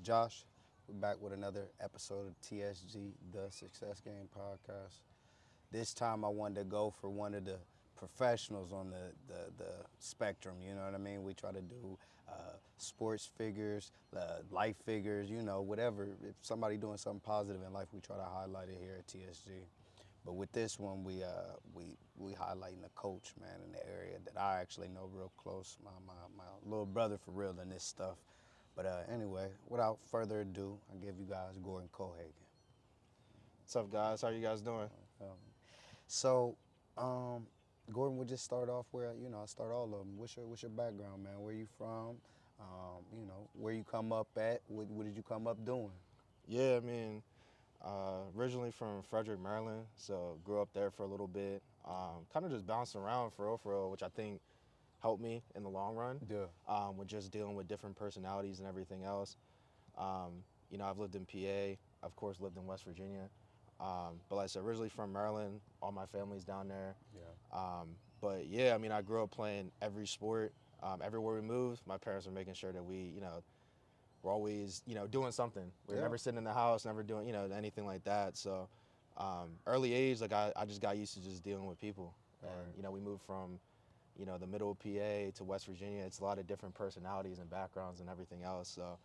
Josh. We're back with another episode of TSG, the Success Game Podcast. This time I wanted to go for one of the professionals on the spectrum, you know what I mean? We try to do sports figures, life figures, whatever. If somebody doing something positive in life, we try to highlight it here at TSG. But with this one, we highlighting the coach, man, in the area that I actually know real close. My little brother for real in this stuff. But anyway, without further ado, I give you guys Gordon Cohagen. What's up, guys? How you guys doing? So, Gordon, we'll just start off where I start all of them. What's your background, man? Where you from? Where you come up at? What did you come up doing? Yeah, I mean, originally from Frederick, Maryland, so grew up there for a little bit. Kind of just bounced around for real, which I think helped me in the long run. Yeah. With just dealing with different personalities and everything else. I've lived in PA, of course, lived in West Virginia. But like I said, originally from Maryland, all my family's down there. Yeah. But yeah, I mean, I grew up playing every sport. Everywhere we moved, my parents were making sure that we're always, doing something. We're Yeah. never sitting in the house, never doing, anything like that. So early age, like I just got used to just dealing with people. And, Right. we moved from, the middle of PA to West Virginia. It's a lot of different personalities and backgrounds and everything else. So,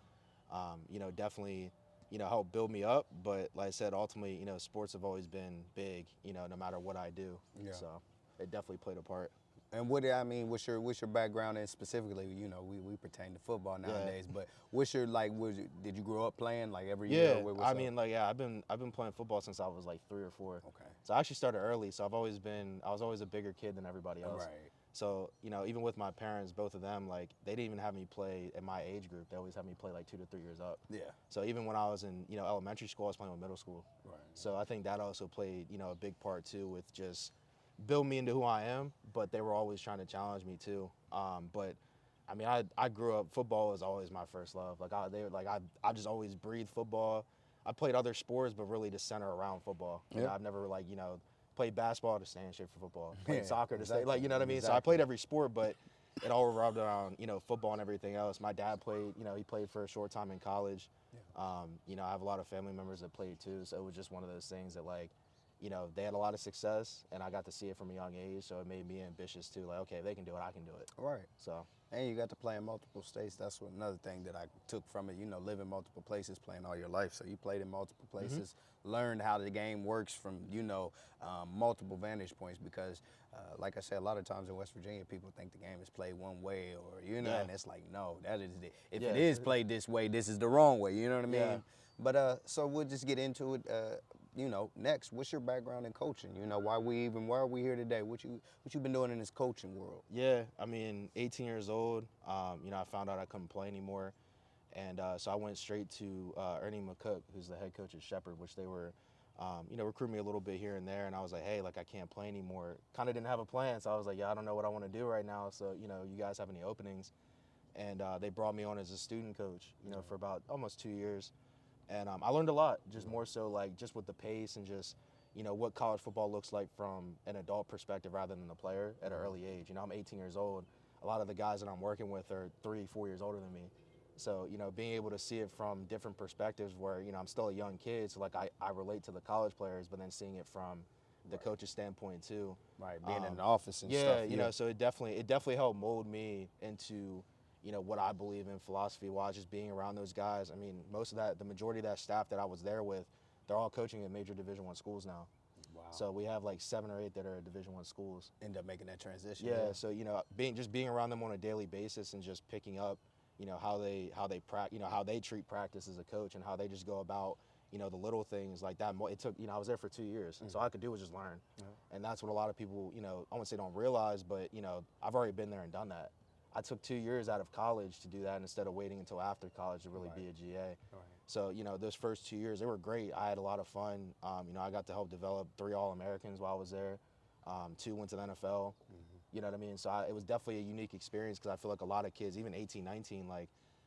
definitely, helped build me up. But like I said, ultimately, sports have always been big, no matter what I do. Yeah. So it definitely played a part. And what's your background in specifically? We pertain to football nowadays, but did you grow up playing like every year? Yeah, What's I up? mean, I've been playing football since I was like 3 or 4. Okay. So I actually started early. So I was always a bigger kid than everybody else. Right. So even with my parents, both of them, like they didn't even have me play in my age group. They always had me play like 2 to 3 years up. Yeah. So even when I was in elementary school, I was playing with middle school. Right. So I think that also played a big part too with just build me into who I am. But they were always trying to challenge me too. But I mean, I grew up. Football was always my first love. I just always breathed football. I played other sports, but really to center around football. I've never played basketball to stay in shape for football. Played Yeah, soccer to stay exactly, what I mean. So I exactly. played every sport, but it all revolved around football and everything else. My dad played. He played for a short time in college. Yeah. I have a lot of family members that played too. So it was just one of those things that they had a lot of success, and I got to see it from a young age. So it made me ambitious too. Like, okay, if they can do it, I can do it. Right. So. And you got to play in multiple states. That's another thing that I took from it. Live in multiple places, playing all your life. So you played in multiple places, learned how the game works from, multiple vantage points. Because, like I said, a lot of times in West Virginia, people think the game is played one way or, and it's like, no, that is it. If it is played this way, this is the wrong way. You know what I mean? Yeah. But so we'll just get into it. Next, what's your background in coaching? Why are we here today? What you been doing in this coaching world? Yeah, I mean, 18 years old, I found out I couldn't play anymore. And so I went straight to Ernie McCook, who's the head coach at Shepherd, which they were, recruiting me a little bit here and there. And I was like, hey, I can't play anymore. Kind of didn't have a plan. So I was like, yeah, I don't know what I want to do right now. So, you guys have any openings? And they brought me on as a student coach, for about almost 2 years. And I learned a lot, just more so just with the pace and just, what college football looks like from an adult perspective rather than the player at an early age. I'm 18 years old. A lot of the guys that I'm working with are 3, 4 years older than me. So, being able to see it from different perspectives where, I'm still a young kid. So, I relate to the college players, but then seeing it from the coach's standpoint too. Right, being in the office and stuff. Yeah, so it definitely helped mold me into what I believe in philosophy-wise, just being around those guys. I mean, the majority of that staff that I was there with, they're all coaching at major Division I schools now. Wow. So we have like 7 or 8 that are at Division I schools. End up making that transition. Yeah, so being around them on a daily basis and just picking up, how they how they treat practice as a coach and how they just go about the little things like that. It took, I was there for 2 years, and so all I could do was just learn. Yeah. And that's what a lot of people, I wouldn't say don't realize, but I've already been there and done that. I took 2 years out of college to do that instead of waiting until after college to really be a GA. Right. So, those first 2 years, they were great. I had a lot of fun. I got to help develop 3 All-Americans while I was there. 2 went to the NFL. You know what I mean? So it was definitely a unique experience because I feel like a lot of kids, even 18, 19,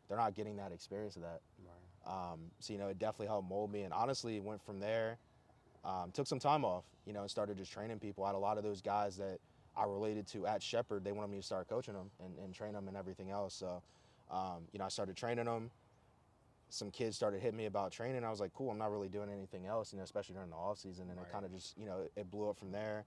they're not getting that experience of that. Right. So, it definitely helped mold me. And honestly, went from there, took some time off, and started just training people. I had a lot of those guys that I related to at Shepherd. They wanted me to start coaching them and train them and everything else. So, I started training them. some kids started hitting me about training. I was like, cool, I'm not really doing anything else, especially during the off season. And Right. it kind of just, it blew up from there.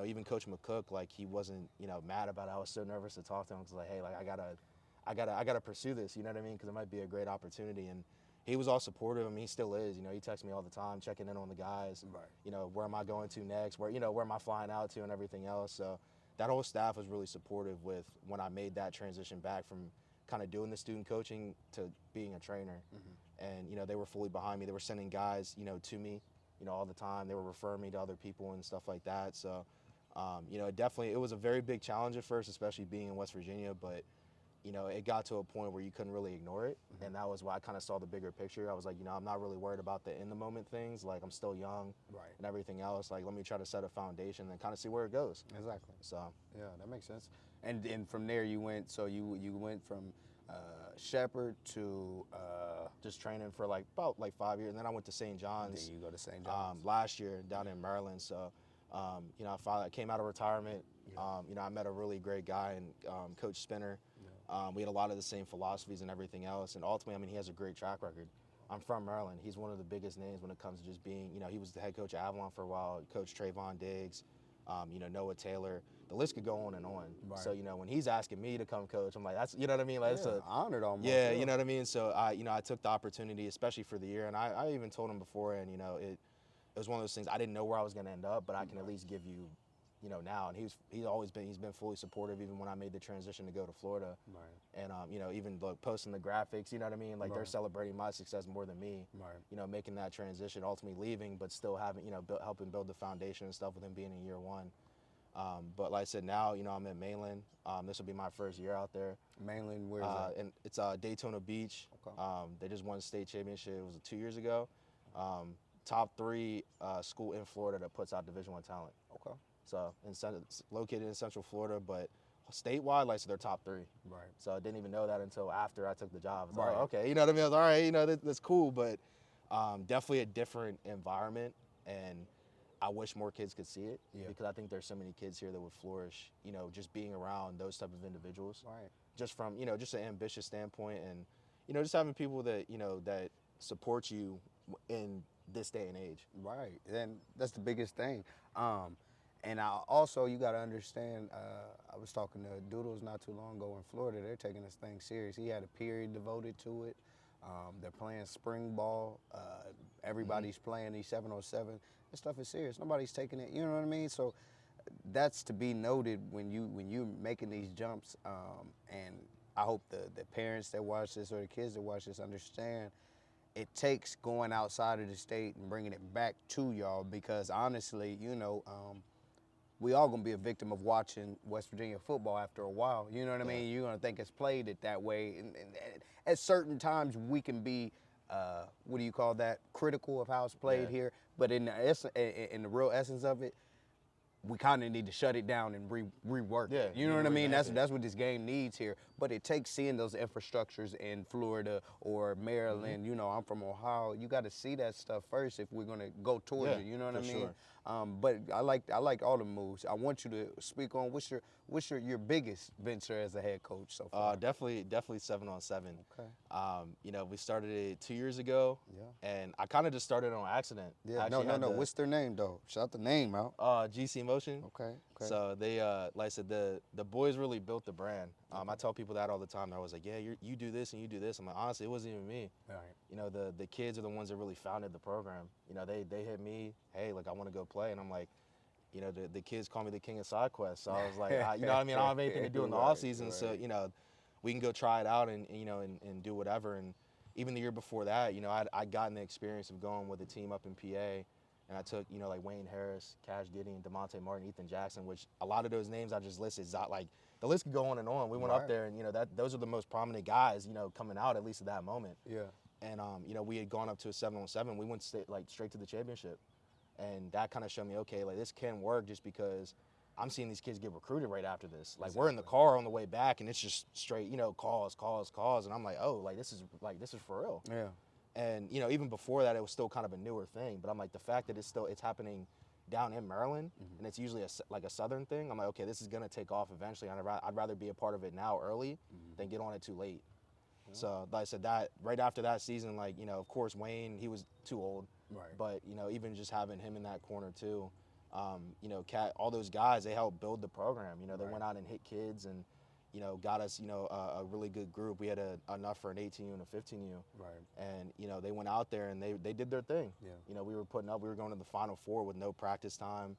Even Coach McCook, like he wasn't, mad about it. I was so nervous to talk to him. I was like, hey, like I gotta pursue this. You know what I mean? Because it might be a great opportunity. And he was all supportive. I mean, he still is. He texts me all the time, checking in on the guys. Right. Where am I going to next? Where am I flying out to and everything else. So that whole staff was really supportive with when I made that transition back from kind of doing the student coaching to being a trainer. Mm-hmm. And they were fully behind me. They were sending guys to me all the time. They were referring me to other people and stuff like that. So it was a very big challenge at first, especially being in West Virginia, but it got to a point where you couldn't really ignore it. Mm-hmm. And that was why I kind of saw the bigger picture. I was like, I'm not really worried about the in the moment things. Like, I'm still young. Right. And everything else. Like, let me try to set a foundation and kind of see where it goes. Exactly. So yeah, that makes sense. And from there you went. So you went from Shepherd to just training for about 5 years. And then I went to St. John's. Then you go to St. John's Last year down in Maryland. So, I came out of retirement. Yeah. I met a really great guy and Coach Spinner. Yeah. We had a lot of the same philosophies and everything else. And ultimately, I mean, he has a great track record. I'm from Maryland. He's one of the biggest names when it comes to just being, he was the head coach at Avalon for a while, Coach Trayvon Diggs, Noah Taylor. The list could go on and on. Right. So, when he's asking me to come coach, I'm like, that's, you know what I mean? Like, yeah, honored almost. yeah, you know what I mean? So, I took the opportunity, especially for the year. And I even told him before, and, it was one of those things, I didn't know where I was going to end up, but I can at least give you, now. And he's been fully supportive even when I made the transition to go to Florida. Right. And, even posting the graphics, you know what I mean? Like, they're Right. celebrating my success more than me. Right. Making that transition, ultimately leaving, but still having, helping build the foundation and stuff with him being in year one. But like I said, now, I'm at Mainland. This will be my first year out there. Mainland, where is that? And it's Daytona Beach. Okay. They just won state championship. It was 2 years ago. Top 3 school in Florida that puts out Division I talent. Okay. So it's located in Central Florida, but statewide, like, so they're top 3. Right. So I didn't even know that until after I took the job. I was Right. like, oh, okay, you know what I mean? I was all right, that's cool, but definitely a different environment, and I wish more kids could see it. Yeah. Because I think there's so many kids here that would flourish, just being around those type of individuals. Right. Just from, just an ambitious standpoint, and, just having people that, that support you in this day and age. Right, and that's the biggest thing. And also, you got to understand, I was talking to Doodles not too long ago in Florida. They're taking this thing serious. He had a period devoted to it. They're playing spring ball. Everybody's playing these 7-on-7. This stuff is serious. Nobody's taking it, you know what I mean? So that's to be noted when you're making these jumps. And I hope the parents that watch this or the kids that watch this understand it takes going outside of the state and bringing it back to y'all, because honestly, we all gonna be a victim of watching West Virginia football after a while. You know what I mean? You're gonna think it's played it that way, and at certain times we can be, what do you call that? Critical of how it's played here. But in the real essence of it, we kind of need to shut it down and rework it. You know what I mean? That's what this game needs here. But it takes seeing those infrastructures in Florida or Maryland. I'm from Ohio. You got to see that stuff first if we're gonna go towards it. You know what I mean? Sure. But I like all the moves. I want you to speak on what's your biggest venture as a head coach so far. Definitely 7-on-7. Okay. We started it 2 years ago. Yeah. And I kind of just started on accident. Yeah. No. What's their name though? Shout the name out. GC Motion. Okay. So they, like I said, the boys really built the brand. I tell people that all the time. They're always like, yeah, you do this and you do this. I'm like, honestly, it wasn't even me. Right. The kids are the ones that really founded the program. They hit me, hey, like, I want to go play. And I'm like, the kids call me the king of side quests. So I was like, I don't have anything to do in the off season. So, we can go try it out and do whatever. And even the year before that, I'd gotten the experience of going with a team up in PA. And I took, like Wayne Harris, Cash Gideon, DeMonte Martin, Ethan Jackson, which a lot of those names I just listed, like, the list could go on and on. We went up there, and, those are the most prominent guys, coming out, at least at that moment. Yeah. And, we had gone up to a 7-on-7. We went straight to the championship. And that kind of showed me, okay, like, this can work, just because I'm seeing these kids get recruited right after this. Like, we're in the car on the way back, and it's just straight, calls. And I'm like, oh, this is for real. Yeah. And, even before that, it was still kind of a newer thing. But I'm like, the fact that it's happening down in Maryland, and it's usually a Southern thing, I'm like, okay, this is going to take off eventually. I'd rather be a part of it now early than get on it too late. So like I said, that right after that season, like, you know, of course Wayne, he was too old. Right. But, you know, even just having him in that corner too, you know, all those guys, they helped build the program. You know, they Right. went out and hit kids and, you know, got us, you know, a really good group. We had enough for an 18U and a 15U. Right. And, you know, they went out there and they did their thing. Yeah. You know, we were going to the Final Four with no practice time,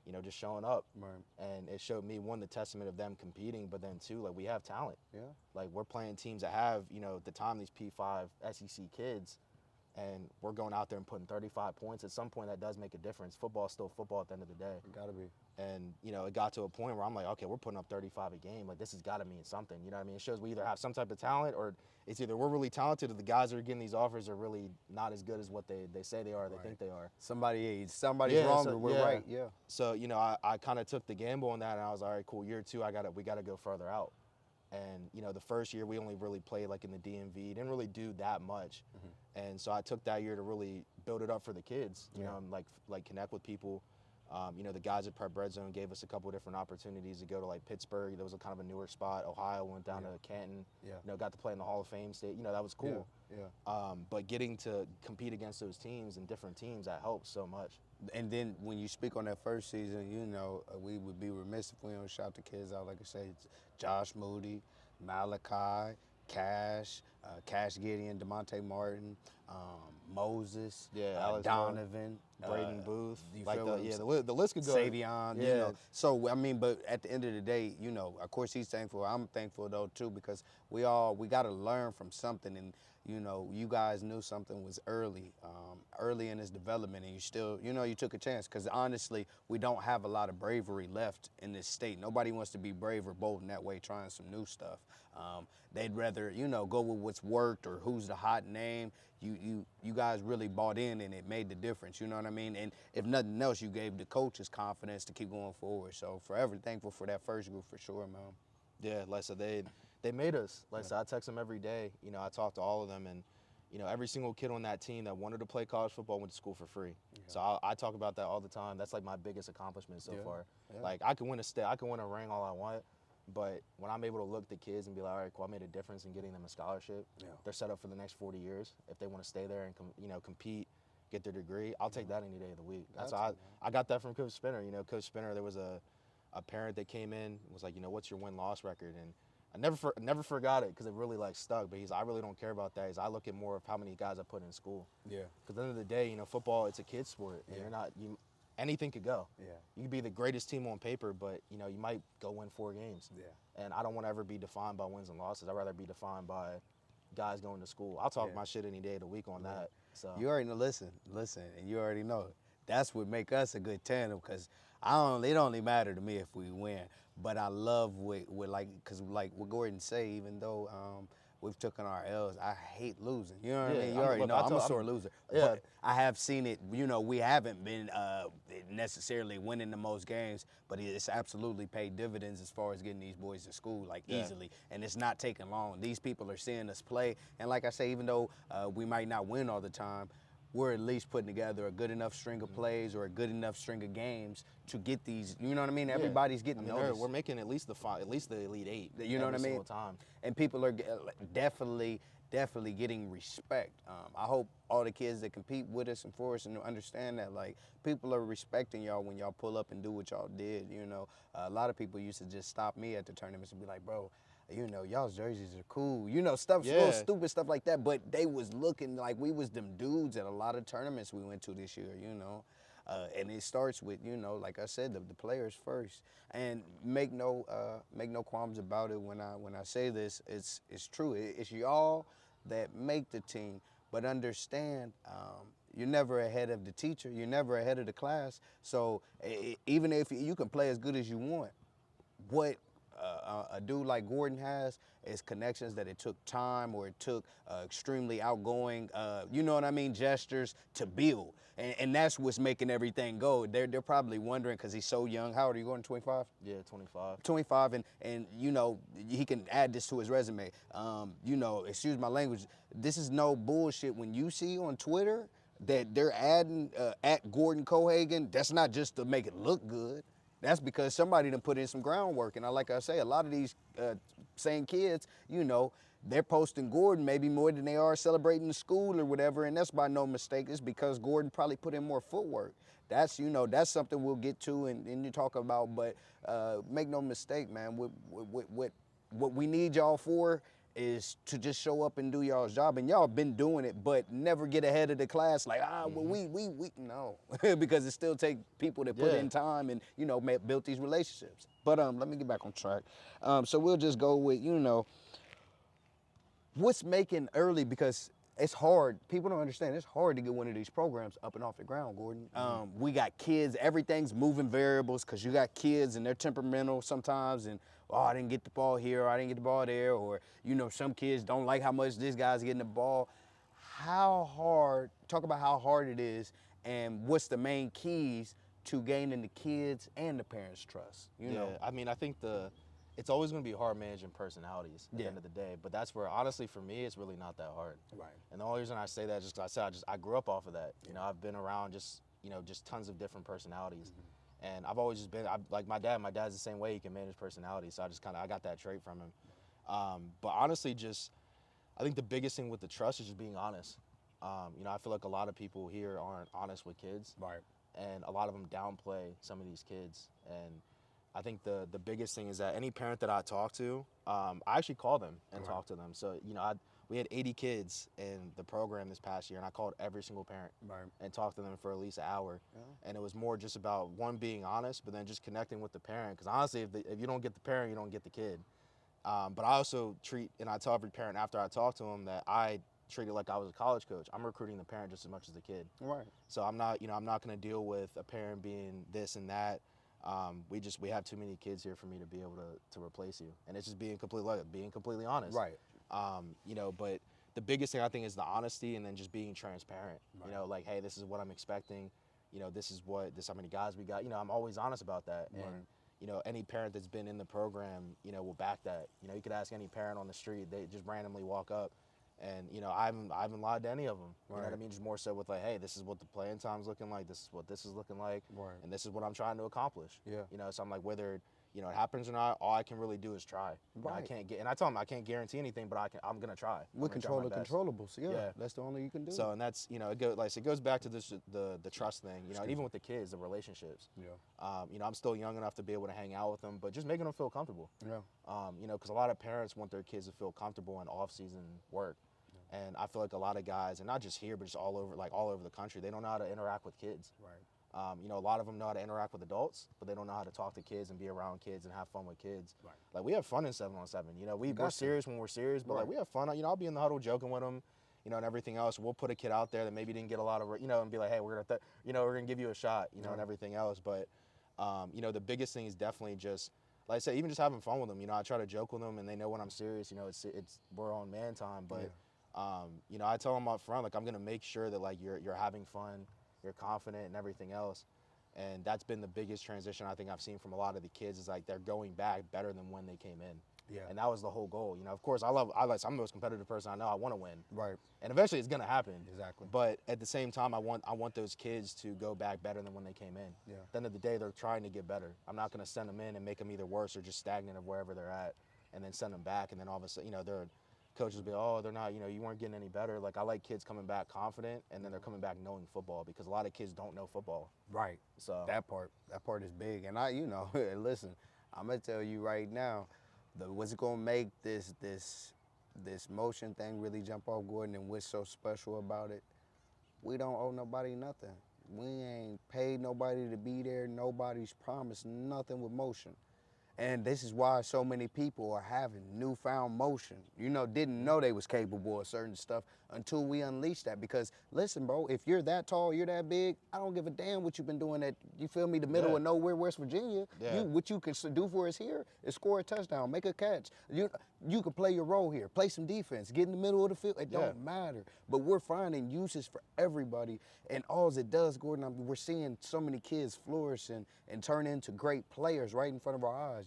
you know, just showing up. Right. And it showed me, one, the testament of them competing, but then two, like, we have talent. Yeah. Like, we're playing teams that have, you know, at the time, these P5 SEC kids, and we're going out there and putting 35 points. At some point, that does make a difference. Football is still football at the end of the day. It gotta be. And, you know, it got to a point where I'm like, okay, we're putting up 35 a game. Like, this has got to mean something. You know what I mean? It shows we either have some type of talent, or it's either we're really talented, or the guys that are getting these offers are really not as good as what they say they are, they think they are. Somebody's Yeah, wrong, so- or we're yeah. right. Yeah. So, you know, I kind of took the gamble on that, and I was, all right, cool, year two, we got to go further out. And, you know, the first year we only really played like in the DMV, didn't really do that much. And so I took that year to really build it up for the kids, you know, and like connect with people. You know, the guys at Prep Red Zone gave us a couple of different opportunities to go to like Pittsburgh. There was a kind of a newer spot. Ohio, went down to Canton. Yeah. You know, got to play in the Hall of Fame state. You know, that was cool. Yeah. But getting to compete against those teams and different teams, that helps so much. And then when you speak on that first season, you know, we would be remiss if we don't shout the kids out. Like I say, it's Josh Moody, Malachi, Cash, Cash Gideon, DeMonte Martin, Moses, Alex Donovan, Braden Booth. you Like feel the list could go. Savion, you Yeah. know. So I mean, but at the end of the day, you know, of course he's thankful. I'm thankful though too, because we got to learn from something, and you know, you guys knew something was early in his development, and you still, you know, you took a chance, because honestly, we don't have a lot of bravery left in this state. Nobody wants to be brave or bold in that way, trying some new stuff. They'd rather, you know, go with what's worked or who's the hot name. You guys really bought in, and it made the difference, you know what I mean? And if nothing else, you gave the coaches confidence to keep going forward. So forever thankful for that first group, for sure, man. Yeah, like I said, they made us. Like I said, I text them every day. You know, I talk to all of them, and you know, every single kid on that team that wanted to play college football went to school for free. Yeah. So I talk about that all the time. That's like my biggest accomplishment so far. Yeah. Like I can win a ring all I want, but when I'm able to look at the kids and be like, all right, cool, I made a difference in getting them a scholarship. Yeah. They're set up for the next 40 years. If they want to stay there and you know, compete, get their degree, I'll take that any day of the week. That's I got that from Coach Spinner. You know, Coach Spinner, there was a parent that came in, was like, you know, what's your win-loss record? And I never forgot it, because it really like stuck. But I really don't care about that. I look at more of how many guys I put in school. Yeah. Because at the end of the day, you know, football, it's a kid's sport. And anything could go. Yeah. You could be the greatest team on paper, but you know, you might go win 4 games. Yeah. And I don't want to ever be defined by wins and losses. I'd rather be defined by guys going to school. I'll talk my shit any day of the week on that. So you already know. Listen, and you already know. That's what make us a good tandem, because it only matter to me if we win. But I love what because like what Gordon say, even though we've taken our L's, I hate losing. You know what I mean? You already know I'm a sore loser. Yeah. But I have seen it. You know, we haven't been necessarily winning the most games, but it's absolutely paid dividends as far as getting these boys to school, like easily. And it's not taking long. These people are seeing us play. And like I say, even though we might not win all the time, we're at least putting together a good enough string of plays or a good enough string of games to get these, you know what I mean? Everybody's getting noticed. We're making at least the Elite Eight. You know what I mean? Every single time. And people are definitely getting respect. I hope all the kids that compete with us and for us and understand that, like, people are respecting y'all when y'all pull up and do what y'all did, you know? A lot of people used to just stop me at the tournaments and be like, bro, you know, y'all's jerseys are cool. You know, little stupid stuff like that. But they was looking like we was them dudes at a lot of tournaments we went to this year, you know. And it starts with, you know, like I said, the players first. And make no qualms about it when I say this. It's true. It's y'all that make the team. But understand, you're never ahead of the teacher. You're never ahead of the class. So even if you can play as good as you want, what a dude like Gordon has is connections that it took time, or it took extremely outgoing, you know what I mean, gestures to build. And that's what's making everything go. They're probably wondering, because he's so young. How old are you going, 25? Yeah, 25. 25, and you know, he can add this to his resume. You know, excuse my language, this is no bullshit. When you see on Twitter that they're adding at Gordon Cohagen, that's not just to make it look good. That's because somebody done put in some groundwork. And like I say, a lot of these same kids, you know, they're posting Gordon maybe more than they are celebrating the school or whatever, and that's by no mistake. It's because Gordon probably put in more footwork. That's, that's something we'll get to and you talk about, but make no mistake, man, what we need y'all for is to just show up and do y'all's job, and y'all been doing it, but never get ahead of the class like, well, we no, because it still take people that put in time and, build these relationships. But let me get back on track. So we'll just go with, what's making early, because it's hard. People don't understand. It's hard to get one of these programs up and off the ground, Gordon. We got kids. Everything's moving variables because you got kids and they're temperamental sometimes. And, I didn't get the ball here, or I didn't get the ball there. Or, some kids don't like how much this guy's getting the ball. Talk about how hard it is and what's the main keys to gaining the kids and the parents' trust, I mean, I think it's always going to be hard managing personalities at the end of the day, but that's where, honestly, for me, it's really not that hard. Right. And the only reason I say that is just because I grew up off of that. I've been around just tons of different personalities. And I've always just been, like my dad's the same way. He can manage personalities, so I got that trait from him. But honestly, I think the biggest thing with the trust is just being honest. I feel like a lot of people here aren't honest with kids. Right. And a lot of them downplay some of these kids. And I think the biggest thing is that any parent that I talk to, I actually call them and talk to them. So, we had 80 kids in the program this past year, and I called every single parent and talked to them for at least an hour. Yeah. And it was more just about, one, being honest, but then just connecting with the parent. Because honestly, if you don't get the parent, you don't get the kid. But I also I tell every parent after I talk to them that I treat it like I was a college coach. I'm recruiting the parent just as much as the kid. Right. So I'm not going to deal with a parent being this and that. We have too many kids here for me to be able to replace you, and it's just being completely honest. Right. But the biggest thing I think is the honesty, and then just being transparent. Right. Like, hey, this is what I'm expecting. This is how many guys we got. I'm always honest about that. Right. And any parent that's been in the program, will back that. You could ask any parent on the street; they just randomly walk up. And, I haven't lied to any of them. You know what I mean? Just more so with like, hey, this is what the playing time's looking like. This is what this is looking like. Right. And this is what I'm trying to accomplish. Yeah. So I'm like, whether, it happens or not, all I can really do is try. Right. And I tell them I can't guarantee anything, but I'm going to try. We control the controllables. Yeah. That's the only you can do. So, and that's, it goes back to the trust thing, even with the kids, the relationships. Yeah. I'm still young enough to be able to hang out with them, but just making them feel comfortable. Yeah. Because a lot of parents want their kids to feel comfortable in off-season work. And I feel like a lot of guys, and not just here, but just all over the country, they don't know how to interact with kids. Right. A lot of them know how to interact with adults, but they don't know how to talk to kids and be around kids and have fun with kids. Right. Like, we have fun in 7-on-7. We're serious when we're serious, but like, we have fun. I'll be in the huddle joking with them, and everything else. We'll put a kid out there that maybe didn't get a lot of, and be like, hey, we're gonna give you a shot, and everything else. But, the biggest thing is definitely just, like I said, even just having fun with them. I try to joke with them, and they know when I'm serious. We're on man time, but. Yeah. I tell them up front, like, I'm going to make sure that, like, you're having fun, you're confident and everything else. And that's been the biggest transition I think I've seen from a lot of the kids, is like they're going back better than when they came in. Yeah. And that was the whole goal. Of course, I'm the most competitive person I know. I want to win. Right. And eventually it's going to happen. Exactly. But at the same time, I want those kids to go back better than when they came in. Yeah. At the end of the day, they're trying to get better. I'm not going to send them in and make them either worse or just stagnant of wherever they're at, and then send them back. And then all of a sudden, they're coaches will be, oh, they're not, you weren't getting any better. Like, I like kids coming back confident, and then they're coming back knowing football, because a lot of kids don't know football. Right. So that part is big. And listen, I'm gonna tell you right now, what's gonna make this motion thing really jump off, Gordon, and what's so special about it? We don't owe nobody nothing. We ain't paid nobody to be there. Nobody's promised nothing with motion. And this is why so many people are having newfound motion. Didn't know they was capable of certain stuff until we unleashed that. Because listen, bro, if you're that tall, you're that big, I don't give a damn what you've been doing at, you feel me, the middle of nowhere, West Virginia. Yeah. What you can do for us here is score a touchdown, make a catch. You can play your role here, play some defense, get in the middle of the field. It don't matter. But we're finding uses for everybody. And all it does, Gordon, we're seeing so many kids flourish and turn into great players right in front of our eyes.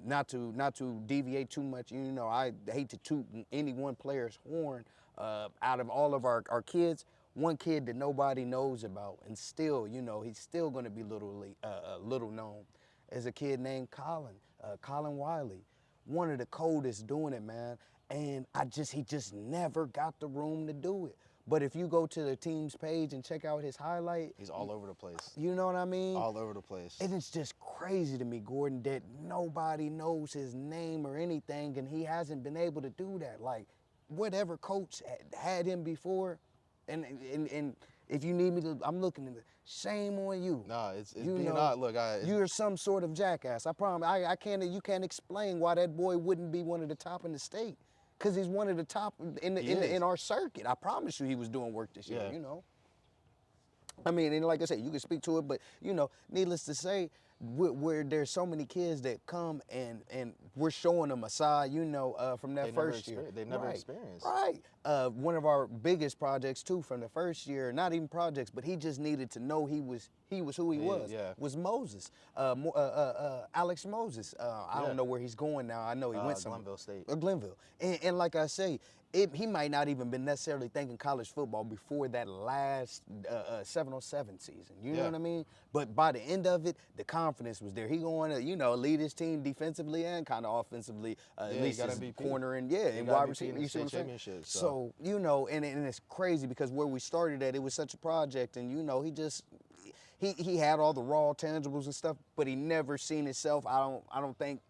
Not to deviate too much, I hate to toot any one player's horn. Out of all of our kids, one kid that nobody knows about, and still, he's still going to be little known, is a kid named Colin Wiley. One of the coldest doing it, man. and he just never got the room to do it. But if you go to the team's page and check out his highlight, He's all over the place. you know what I mean? All over the place. And it's just crazy to me, Gordon, that nobody knows his name or anything, and he hasn't been able to do that. Like, whatever coach had him before, and if you need me to, I'm looking at it. Shame on you. No, it's You being know, out. Look, you're some sort of jackass. I promise. I can't. You can't explain why that boy wouldn't be one of the top in the state, because he's one of the top in our circuit. I promise you, he was doing work this year. Yeah. You know. I mean, and like I said, you can speak to it, but you know, needless to say, where there's so many kids that come and we're showing them a side, you know, from that first year. They never experienced. Right. One of our biggest projects too from the first year, not even projects, but he just needed to know he was who he was. Yeah. Was Moses, Alex Moses. I don't know where he's going now. I know he went somewhere. Glenville State. Glenville. And like I say, he might not even been necessarily thinking college football before that last 7-on-7 season. You know what I mean? But by the end of it, the confidence was there. He going to, you know, lead his team defensively and kind of offensively, at least his corner and and wide receiver. You see what I'm saying? So, you know, and it's crazy because where we started at, it was such a project, and you know, he had all the raw tangibles and stuff, but he never seen himself. I don't think.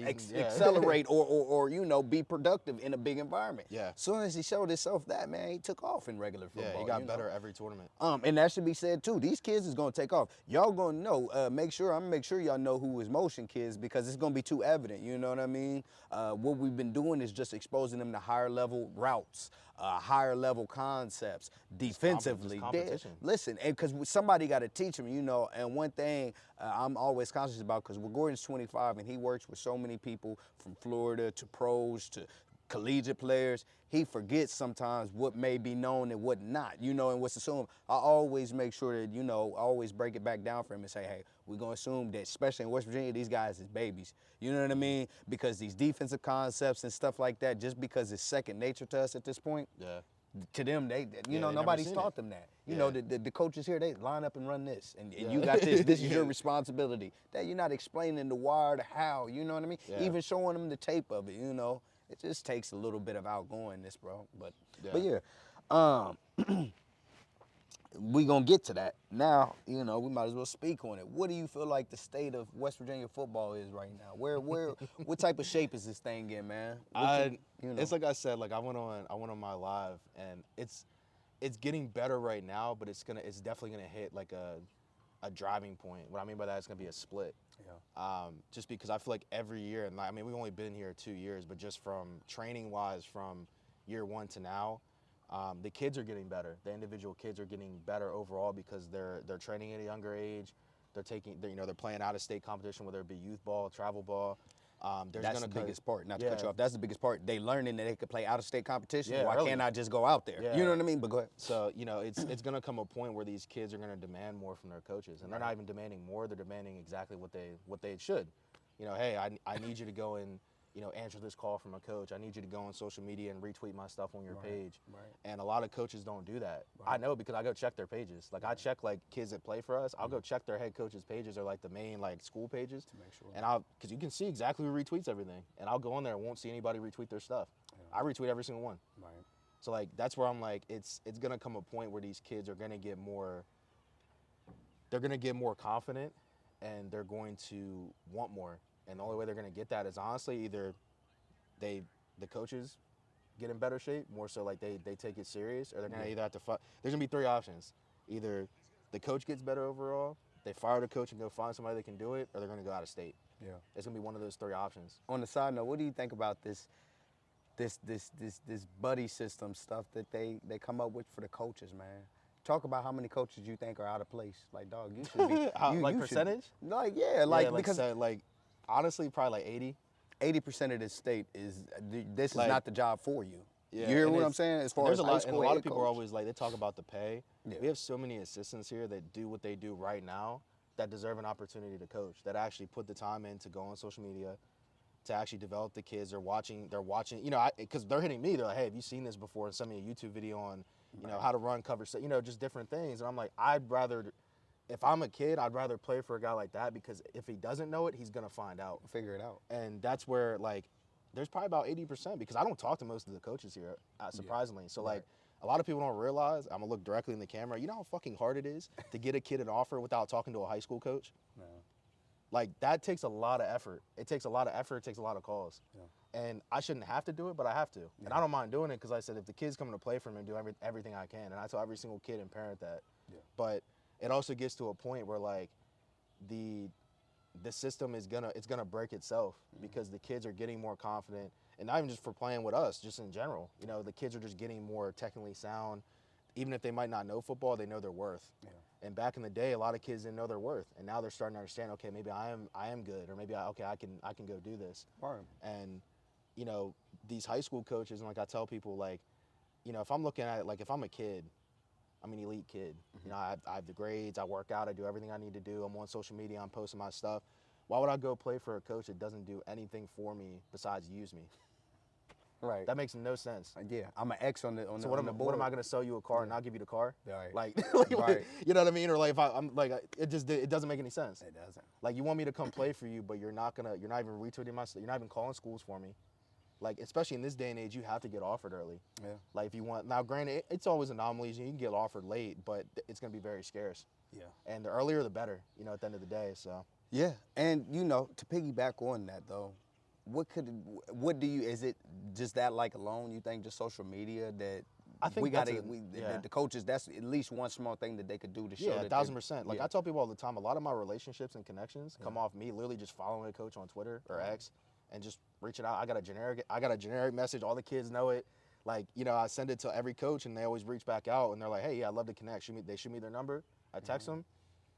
Accelerate or you know, be productive in a big environment. Yeah. As soon as he showed himself that, man, he took off in regular football. Yeah, he got better every tournament. And that should be said too. These kids is gonna take off. Y'all gonna know. I'm gonna make sure y'all know who is motion kids, because it's gonna be too evident. You know what I mean? What we've been doing is just exposing them to higher level routes, higher level concepts, defensively. Competition. Listen, and because somebody got to teach them, you know. And one thing I'm always conscious about, because Gordon's 25 and he works with so many people from Florida to pros to collegiate players, he forgets sometimes what may be known and what not, you know, and what's assumed. I always make sure that, you know, I always break it back down for him and say, hey, we're going to assume that, especially in West Virginia, these guys is babies. You know what I mean? Because these defensive concepts and stuff like that, just because it's second nature to us at this point, to them, you know, nobody's taught them that. You know, the coaches here, they line up and run this, and you got this. This is your responsibility. That you're not explaining the why or the how. You know what I mean? Even showing them the tape of it. You know, it just takes a little bit of outgoingness, bro. But we gonna get to that now. You know, we might as well speak on it. What do you feel like the state of West Virginia football is right now? What type of shape is this thing in, man? It's like I said. Like I went on my live, and it's getting better right now, but it's definitely gonna hit like a driving point. What I mean by that is gonna be a split. Just because I feel like every year, and I mean we've only been here 2 years, but just from training wise, from year one to now, the kids are getting better. The individual kids are getting better overall because they're training at a younger age. They're playing out of state competition, whether it be youth ball, travel ball. That's the biggest part. Not to cut you off. That's the biggest part. They learning that they could play out of state competition. Why can't I just go out there? You know what I mean? But go ahead. So you know, it's gonna come a point where these kids are gonna demand more from their coaches, and they're not even demanding more. They're demanding exactly what they should. You know, hey, I need you to go and, you know, answer this call from a coach. I need you to go on social media and retweet my stuff on your page. And a lot of coaches don't do that. I know, because I go check their pages. Like I check like kids that play for us. I'll go check their head coaches' pages or like the main like school pages. To make sure. And because you can see exactly who retweets everything. And I'll go on there and won't see anybody retweet their stuff. I retweet every single one. So like that's where I'm like, it's gonna come a point where these kids are gonna get more. They're gonna get more confident, and they're going to want more. And the only way they're going to get that is honestly either the coaches get in better shape, more so like they take it serious, or they're going to either have to there's going to be 3 options. Either the coach gets better overall, they fire the coach and go find somebody that can do it, or they're going to go out of state. It's going to be one of those 3 options. On the side note, what do you think about this buddy system stuff that they come up with for the coaches, man? Talk about how many coaches you think are out of place. Like, dog, you should be. Like percentage? Because honestly, probably like 80. 80% of this state this is like, not the job for you. Yeah, you hear what I'm saying? As far as high school, and a lot of people are always like, they talk about the pay. Yeah. We have so many assistants here that do what they do right now that deserve an opportunity to coach, that actually put the time in to go on social media, to actually develop the kids. They're watching, you know, because they're hitting me. They're like, hey, have you seen this before? And send me a YouTube video on, you know, how to run cover, you know, just different things. And I'm like, if I'm a kid, I'd rather play for a guy like that, because if he doesn't know it, he's going to find out. Figure it out. And that's where, like, there's probably about 80% because I don't talk to most of the coaches here, surprisingly. So Right. like a lot of people don't realize, I'm gonna look directly in the camera. You know how fucking hard it is to get a kid an offer without talking to a high school coach? No. Like that takes a lot of effort. It takes a lot of effort. It takes a lot of calls. Yeah. And I shouldn't have to do it, but I have to. And I don't mind doing it because I said if the kid's coming to play for me, do everything I can. And I tell every single kid and parent that. Yeah. But it also gets to a point where like the system is gonna break itself because the kids are getting more confident, and not even just for playing with us, just in general. You know, the kids are just getting more technically sound. Even if they might not know football, they know their worth. Yeah. And back in the day, a lot of kids didn't know their worth, and now they're starting to understand. Okay, maybe I am good, or maybe I can go do this. Right. And you know, these high school coaches, and like I tell people, like, you know, if I'm looking at it, like if I'm a kid, I'm an elite kid. You know, I have the grades, I work out, I do everything I need to do. I'm on social media, I'm posting my stuff. Why would I go play for a coach that doesn't do anything for me besides use me? Right. That makes no sense. Yeah, I'm an X on the So what board. am I going to sell you a car and not give you the car? Right. Like, Right. you know what I mean? Or like if I'm like, it doesn't make any sense. It doesn't. Like you want me to come play for you, but you're not even retweeting my stuff. You're not even calling schools for me. Like, especially in this day and age, you have to get offered early. Yeah. Like if you want, now granted, it's always anomalies. You can get offered late, but it's going to be very scarce. Yeah. And the earlier the better, you know, at the end of the day, so. Yeah, and you know, to piggyback on that though, is it just that like alone, you think just social media that I think the coaches, that's at least one small thing that they could do to show that 1,000%. Like yeah. I tell people all the time, a lot of my relationships and connections come off me literally just following a coach on Twitter or X and just reaching out. I got a generic message, all the kids know it. Like, you know, I send it to every coach and they always reach back out and they're like, hey, yeah, I'd love to connect. They shoot me their number. I text them,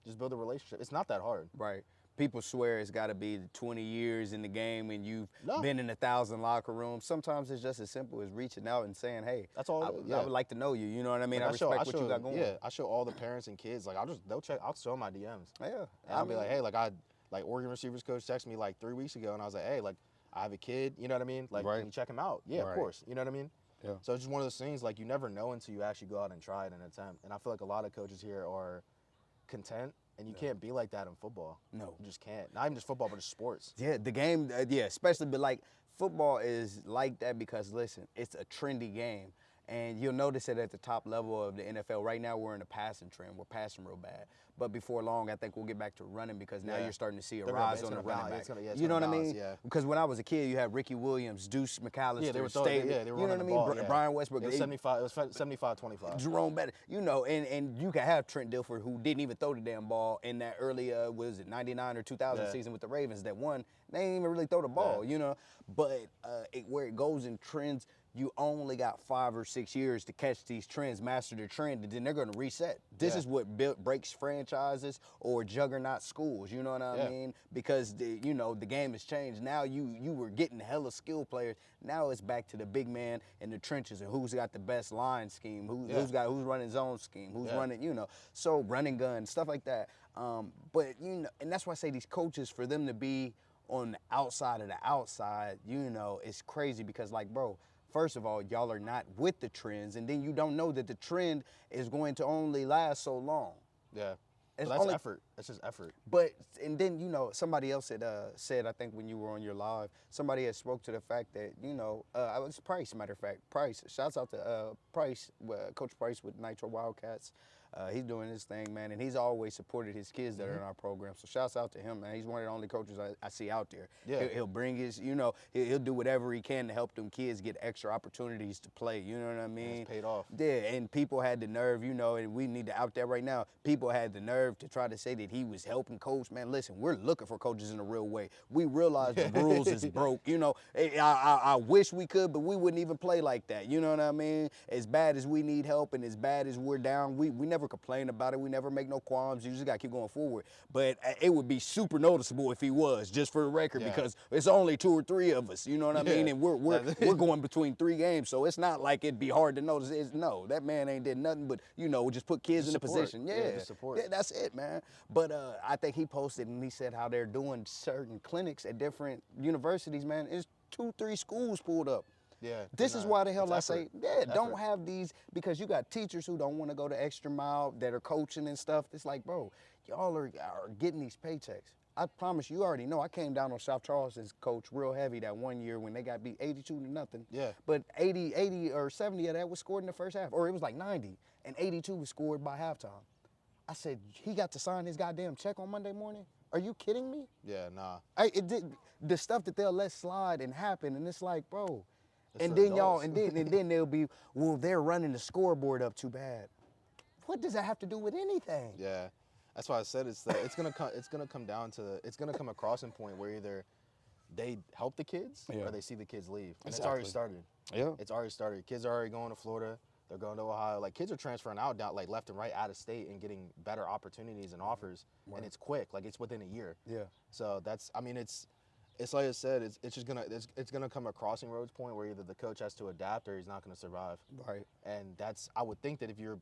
just build a relationship. It's not that hard. Right. People swear it's got to be 20 years in the game and you've been in 1,000 locker rooms. Sometimes it's just as simple as reaching out and saying, hey, that's all. I would like to know you. You know what I mean? Like I respect what you got going. Yeah, I show all the parents and kids. Like I'll show my DMs. Yeah. And I'll be like, hey, like Oregon receivers coach texted me like 3 weeks ago and I was like, hey, like I have a kid, you know what I mean? Like, can you check him out? Yeah, of course. You know what I mean? Yeah. So it's just one of those things, like you never know until you actually go out and try it and attempt. And I feel like a lot of coaches here are content. And you can't be like that in football. No. You just can't. Not even just football, but just sports. Yeah, the game, especially, but like football is like that because, listen, it's a trendy game. And you'll notice it at the top level of the NFL. Right now, we're in a passing trend. We're passing real bad. But before long, I think we'll get back to running because now you're starting to see a rise on the running back. You know what I mean? Yeah. Because when I was a kid, you had Ricky Williams, Deuce McAllister, they were you know what I mean? Brian Westbrook. It was 75-25. Jerome Bettis. You know, and you can have Trent Dilfer, who didn't even throw the damn ball in that early, 99 or 2000 season with the Ravens that won. They didn't even really throw the ball, you know. But where it goes in trends, you only got 5 or 6 years to catch these trends, master the trend, and then they're going to reset. This is what breaks franchises or juggernaut schools, you know what I mean? Because, the game has changed. Now you were getting hella skilled players. Now it's back to the big man in the trenches and who's got the best line scheme, who's running zone scheme, who's running, so running gun, stuff like that. But, and that's why I say these coaches, for them to be on the outside of the outside, it's crazy because, like, bro, first of all, y'all are not with the trends, and then you don't know that the trend is going to only last so long. Yeah. That's effort. That's just effort. But, and then, somebody else had said, I think when you were on your live, somebody had spoke to the fact that, it was Price, matter of fact. Price, shouts out to Price, Coach Price with Nitro Wildcats. He's doing his thing, man, and he's always supported his kids that are in our program. So shouts out to him, man. He's one of the only coaches I see out there. Yeah. He'll bring his, he'll do whatever he can to help them kids get extra opportunities to play. You know what I mean? And it's paid off. Yeah, and people had the nerve, and we need to out there right now. People had the nerve to try to say that he was helping coach. Man, listen, we're looking for coaches in a real way. We realize the rules is broke. I wish we could, but we wouldn't even play like that. You know what I mean? As bad as we need help and as bad as we're down, we never complain about it. We never make no qualms. You just got to keep going forward. But it would be super noticeable if he was, just for the record, because it's only 2 or 3 of us. You know what I mean? And we're going between 3 games, so it's not like it'd be hard to notice. No, that man ain't did nothing but just put kids in a position. Yeah, support. Yeah, that's it, man. But I think he posted and he said how they're doing certain clinics at different universities. Man, it's 2, 3 schools pulled up. Yeah. This is why the hell I say, Effort. don't have these, because you got teachers who don't want to go the extra mile that are coaching and stuff. It's like, bro, y'all are getting these paychecks. I promise you already know. I came down on South Charleston's coach real heavy that one year when they got beat 82-0. Yeah. But 80 or 70 of that was scored in the first half, or it was like 90, and 82 was scored by halftime. I said, he got to sign his goddamn check on Monday morning? Are you kidding me? Yeah, nah. The stuff that they'll let slide and happen, and it's like, bro. It's And the then adults. and then they'll be, well, they're running the scoreboard up too bad. What does that have to do with anything? Yeah, that's why I said it's gonna come down to it's gonna come a crossing point where either they help the kids or they see the kids leave, and it's already started. Yeah. It's already started. Kids are already going to Florida. They're going to Ohio. Like, kids are transferring out down, like, left and right out of state and getting better opportunities and offers, and it's quick. Like, it's within a year. Yeah. So that's, I mean, it's like I said, it's just gonna come a crossing roads point where either the coach has to adapt or he's not gonna survive. Right. And that's, I would think that if you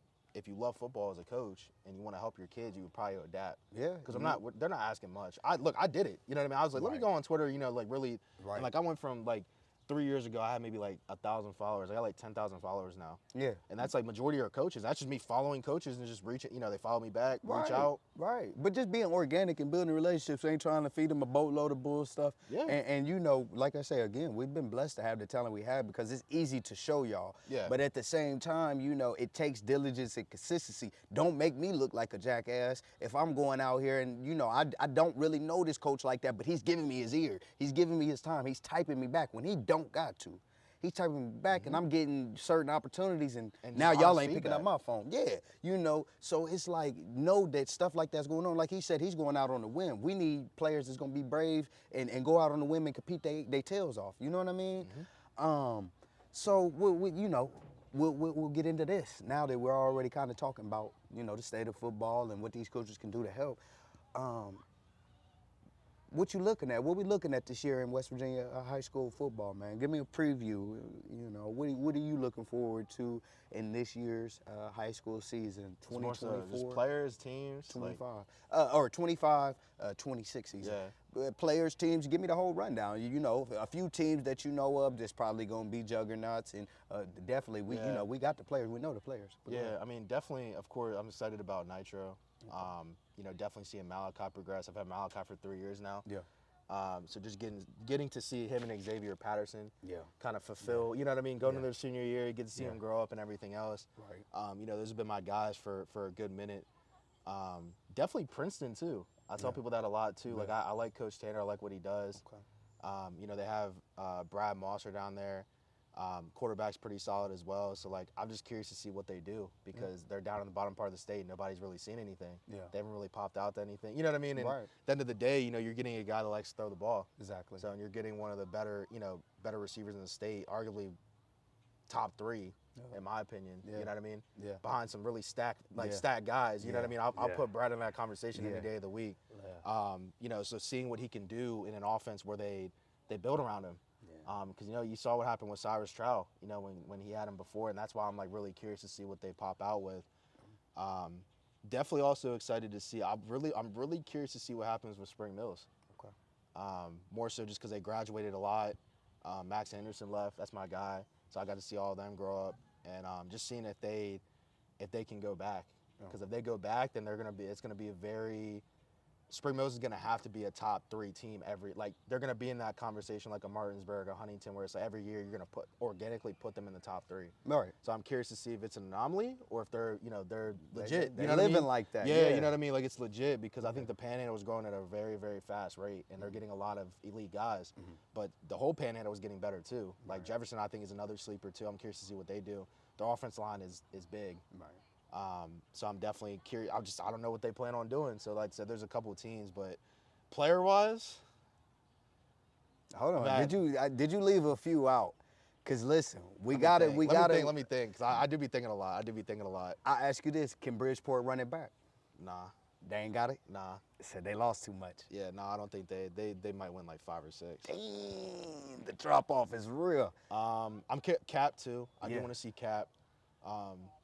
love football as a coach and you want to help your kids, you would probably adapt. Yeah. Because they're not asking much. I did it. You know what I mean? I was like, let me go on Twitter, you know, like really. Right. And like I went from like 3 years ago, I had maybe like 1,000 followers. I got like 10,000 followers now. Yeah. And that's like majority are coaches. That's just me following coaches and just reaching, you know, they follow me back, reach out. Right. But just being organic and building relationships, ain't trying to feed them a boatload of bull stuff. Yeah. And you know, like I say again, we've been blessed to have the talent we have because it's easy to show y'all. Yeah. But at the same time, you know, it takes diligence and consistency. Don't make me look like a jackass if I'm going out here and, you know, I don't really know this coach like that, but he's giving me his ear. He's giving me his time. He's typing me back when he don't got to. He's typing me back and I'm getting certain opportunities and now y'all ain't picking up my phone. Yeah, you know, so it's like, know that stuff like that's going on. Like he said, he's going out on a whim. We need players that's going to be brave and go out on a whim and compete they tails off. You know what I mean? So, we'll get into this now that we're already kind of talking about, you know, the state of football and what these coaches can do to help. What you looking at? What we looking at this year in West Virginia high school football, man? Give me a preview. You know, what are you looking forward to in this year's high school season? 2024, Just players, teams, 25, or 25, 26 season. Yeah. Players, teams. Give me the whole rundown. You know, a few teams that you know of that's probably gonna be juggernauts, and definitely you know, we got the players. We know the players. Yeah, I mean, definitely. Of course, I'm excited about Nitro. You know, definitely seeing Malachi progress. I've had Malachi for 3 years now. Yeah. So just getting to see him and Xavier Patterson kind of fulfill, you know what I mean, going to their senior year, you get to see him grow up and everything else. Right. You know, those have been my guys for a good minute. Definitely Princeton too. I tell people that a lot too. Like I like Coach Tanner, I like what he does. Okay. You know, they have Brad Mosser down there. Quarterback's pretty solid as well. So, like, I'm just curious to see what they do because they're down in the bottom part of the state. Nobody's really seen anything. Yeah. They haven't really popped out to anything. You know what I mean? And Right. at the end of the day, you know, you're getting a guy that likes to throw the ball. Exactly. So, and you're getting one of the better, you know, better receivers in the state, arguably top 3, in my opinion. Yeah. You know what I mean? Yeah. Behind some really stacked guys. You know what I mean? I'll put Brad in that conversation any day of the week. Yeah. You know, so seeing what he can do in an offense where they build around him. Because, you know, you saw what happened with Cyrus Trout, you know, when he had him before, and that's why I'm, like, really curious to see what they pop out with. Definitely also excited to see. I'm really curious to see what happens with Spring Mills. Okay. More so just because they graduated a lot. Max Anderson left. That's my guy. So I got to see all of them grow up, and just seeing if they can go back. Because if they go back, then it's gonna be a very Spring Mills is going to have to be a top 3 team they're going to be in that conversation like a Martinsburg, a Huntington, where it's like every year you're going to organically put them in the top 3. All right. So I'm curious to see if it's an anomaly or if they're legit. They're you know living what I mean? like that. Yeah, you know what I mean? Like it's legit because I think the Panhandle was growing at a very, very fast rate and they're getting a lot of elite guys. But the whole Panhandle was getting better too. Like Jefferson, I think, is another sleeper too. I'm curious to see what they do. Their offense line is big. Right. So I'm definitely curious. I don't know what they plan on doing. So like I said, there's a couple of teams, but player-wise, hold on. Man. Did you leave a few out? Cause listen, we let got me it. think. We got it. Let me think. Cause I do be thinking a lot. I ask you this: can Bridgeport run it back? Nah. They ain't got it. Nah. Said they lost too much. Yeah. Nah. I don't think they might win like 5 or 6. Damn, the drop off is real. I'm Cap too. I do Yeah. want to see Cap.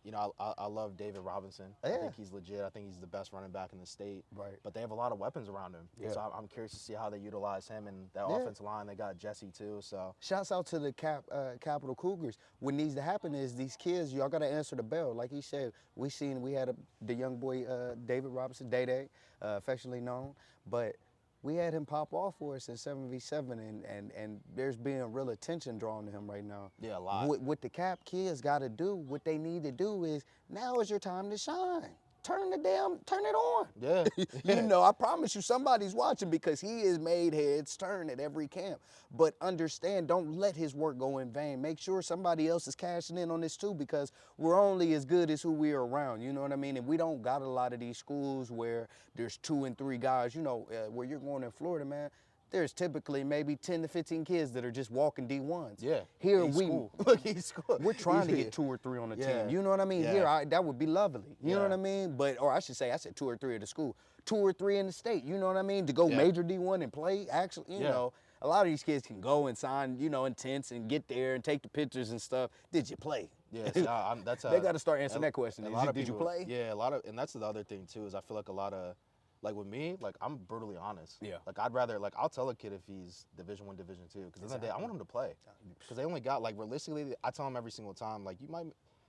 You know, I love David Robinson. I Yeah. think he's legit. I think he's the best running back in the state. Right. But they have a lot of weapons around him. Yeah. So I'm curious to see how they utilize him and that Yeah. offensive line. They got Jesse too. So Shouts out to the Capital Cougars. What needs to happen is these kids, y'all got to answer the bell. Like he said, we had the young boy, David Robinson, Day Day, affectionately known. But we had him pop off for us in 7v7, and there's being real attention drawn to him right now. Yeah, a lot. What the Cap kids got to do, what they need to do is, now is your time to shine. Turn it on. Yeah. You know, I promise you somebody's watching, because he has made heads turn at every camp. But understand, don't let his work go in vain. Make sure somebody else is cashing in on this too, because we're only as good as who we are around, you know what I mean? And we don't got a lot of these schools where there's 2 and 3 guys, you know, where you're going in Florida, man. There's typically maybe 10 to 15 kids that are just walking D1s. Yeah. Here Look, he's cool. we're trying to get 2 or 3 on the Yeah. team. You know what I mean? Yeah. Here, that would be lovely. You know Yeah. what I mean? Or I should say, I said 2 or 3 at the school. 2 or 3 in the state. You know what I mean? To go Yeah. major D1 and play, actually, you Yeah. know, a lot of these kids can go and sign, you know, in tents and get there and take the pictures and stuff. Did you play? Yeah, see, that's They got to start answering that question. Did you play? Yeah, and that's the other thing too, is I feel like a lot of, like with me, like I'm brutally honest. Yeah. Like I'd rather, like I'll tell a kid if he's Division I, Division II, because at the end of the day, I want him to play. Because they only got, like realistically, I tell them every single time, like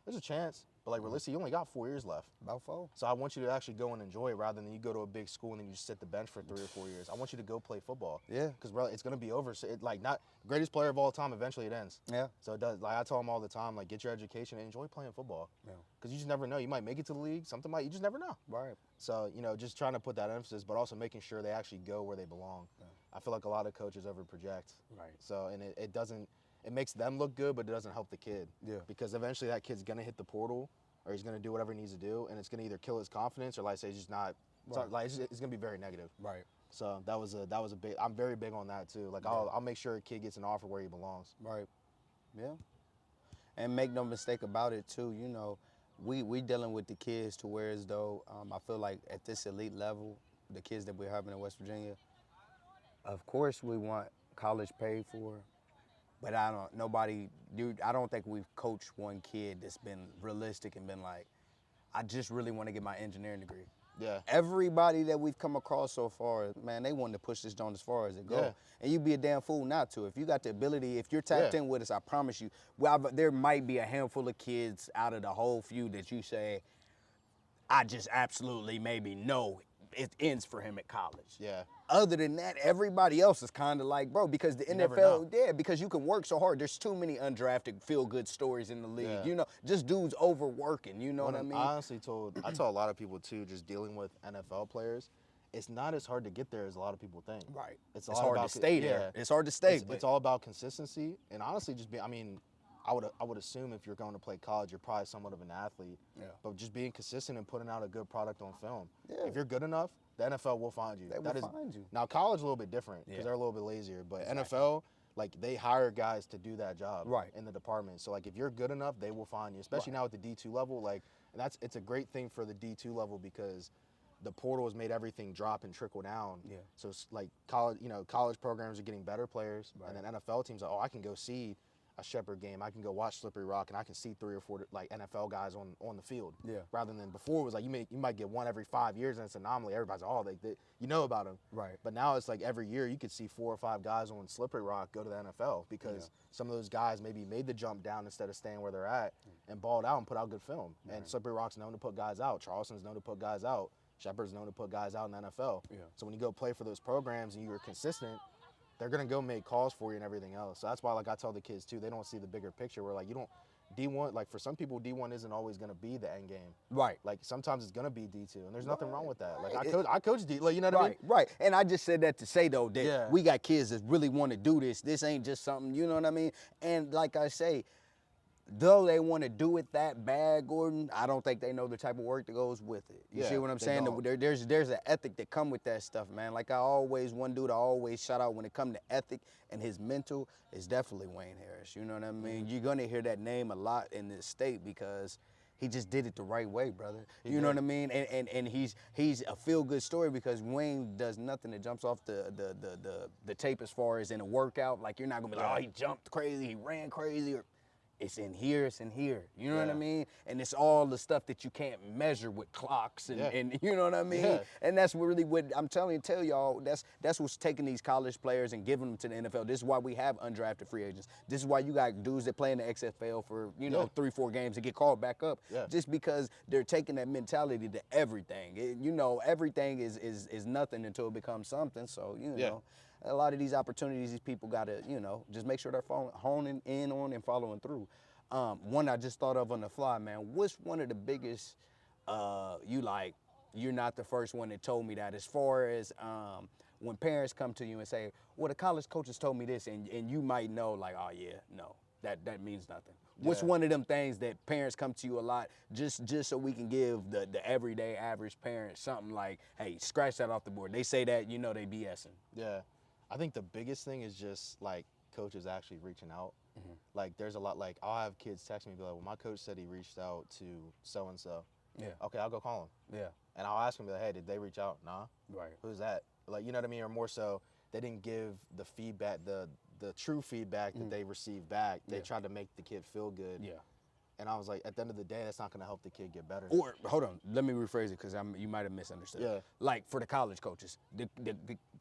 there's a chance, but like realistically, you only got 4 years left. About 4. So I want you to actually go and enjoy it, rather than you go to a big school and then you just sit the bench for 3 or 4 years. I want you to go play football. Yeah. Because it's gonna be over. So not greatest player of all time. Eventually it ends. Yeah. So it does. Like I tell them all the time, like get your education and enjoy playing football. Yeah. Because you just never know. You might make it to the league. You just never know. Right. So just trying to put that emphasis, but also making sure they actually go where they belong. Yeah. I feel like a lot of coaches overproject. Right. So and it doesn't. It makes them look good, but it doesn't help the kid. Yeah. Because eventually that kid's gonna hit the portal, or he's gonna do whatever he needs to do, and it's gonna either kill his confidence, or like I say, he's just not. Right. It's gonna be very negative. Right. So that was a big. I'm very big on that too. Like I'll make sure a kid gets an offer where he belongs. Right. Yeah. And make no mistake about it too, you know, we dealing with the kids to where as though I feel like at this elite level, the kids that we're having in West Virginia, of course we want college paid for, but I don't think we've coached one kid that's been realistic and been like, I just really want to get my engineering degree. Yeah. Everybody that we've come across so far, man, they want to push this joint as far as it goes. Yeah. And you'd be a damn fool not to. If you got the ability, if you're tapped Yeah. in with us, I promise you, there might be a handful of kids out of the whole few that you say, I just absolutely maybe know it ends for him at college. Yeah. Other than that, everybody else is kind of like, bro, because the never NFL, know. yeah, because you can work so hard. There's too many undrafted feel-good stories in the league. Yeah. You know, just dudes overworking, you know what I mean? I honestly I tell a lot of people too, just dealing with NFL players, it's not as hard to get there as a lot of people think. Right. It's It's all hard about to stay there. yeah. It's hard to stay. It's all about consistency, and honestly, I would assume if you're going to play college, you're probably somewhat of an athlete. Yeah. But just being consistent and putting out a good product on film. Yeah. If you're good enough, the NFL will find you. They will find you. Now college is a little bit different because Yeah. they're a little bit lazier, but Exactly. NFL, like they hire guys to do that job Right. in the department. So like if you're good enough, they will find you, especially Right. now at the D2 level. Like, and it's a great thing for the D2 level because the portal has made everything drop and trickle down. Yeah. So it's like college programs are getting better players, Right. and then NFL teams are, I can go see a Shepherd game, I can go watch Slippery Rock, and I can see 3 or 4 like NFL guys on the field. Yeah. Rather than before it was like you might get one every 5 years, and it's an anomaly. Everybody's like, you know about them. Right. But now it's like every year you could see 4 or 5 guys on Slippery Rock go to the NFL because some of those guys maybe made the jump down instead of staying where they're at and balled out and put out good film. Right. And Slippery Rock's known to put guys out. Charleston's known to put guys out. Shepherd's known to put guys out in the NFL. Yeah. So when you go play for those programs and you're consistent, they're gonna go make calls for you and everything else. So that's why, like I tell the kids too, they don't see the bigger picture. Where like you don't D1, like for some people D1 isn't always gonna be the end game. Right. Like sometimes it's gonna be D2, and there's nothing wrong with that. Like Right. I coach D, like you know what I mean? Right, right. And I just said that to say though that Yeah. we got kids that really want to do this. This ain't just something, you know what I mean? And like I say, though they want to do it that bad, Gordon, I don't think they know the type of work that goes with it. You Yeah, see what I'm they saying? don't. There's an ethic that come with that stuff, man. Like one dude I always shout out when it come to ethic and his mental is definitely Wayne Harris. You know what I mean? You're gonna hear that name a lot in this state because he just did it the right way, brother. You know what I mean? And he's a feel-good story because Wayne does nothing that jumps off the tape as far as in a workout. Like you're not gonna be like, oh, he jumped crazy, he ran crazy, or it's in here, it's in here. You know what I Yeah. mean? And it's all the stuff that you can't measure with clocks and, Yeah. and you know what I mean? Yeah. And that's really what I'm tell y'all, that's what's taking these college players and giving them to the NFL. This is why we have undrafted free agents. This is why you got dudes that play in the XFL for, you know, 3-4 games and get called back up. Yeah. Just because they're taking that mentality to everything. You know, everything is nothing until it becomes something. So, you know, a lot of these opportunities, these people got to, you know, just make sure they're honing in on and following through. One I just thought of on the fly, man. What's one of the biggest, you're not the first one that told me that, as far as when parents come to you and say, well, the college coaches told me this, and you might know, like, oh, yeah, no, that means nothing. What's one of them things that parents come to you a lot, just so we can give the everyday average parent something like, hey, scratch that off the board. They say that, you know, they BSing. Yeah. I think the biggest thing is just like coaches actually reaching out. Like there's a lot, like I'll have kids text me and be like, well, my coach said he reached out to so-and-so. Yeah. Okay, I'll go call him. Yeah. And I'll ask him, like, hey, did they reach out? Nah. Right. Who's that? Like, you know what I mean? Or more so, they didn't give the feedback, the true feedback that they received back. They tried to make the kid feel good. Yeah. And I was like, at the end of the day, that's not going to help the kid get better. Or, hold on, let me rephrase it, because you might have misunderstood. Yeah. Like, for the college coaches, the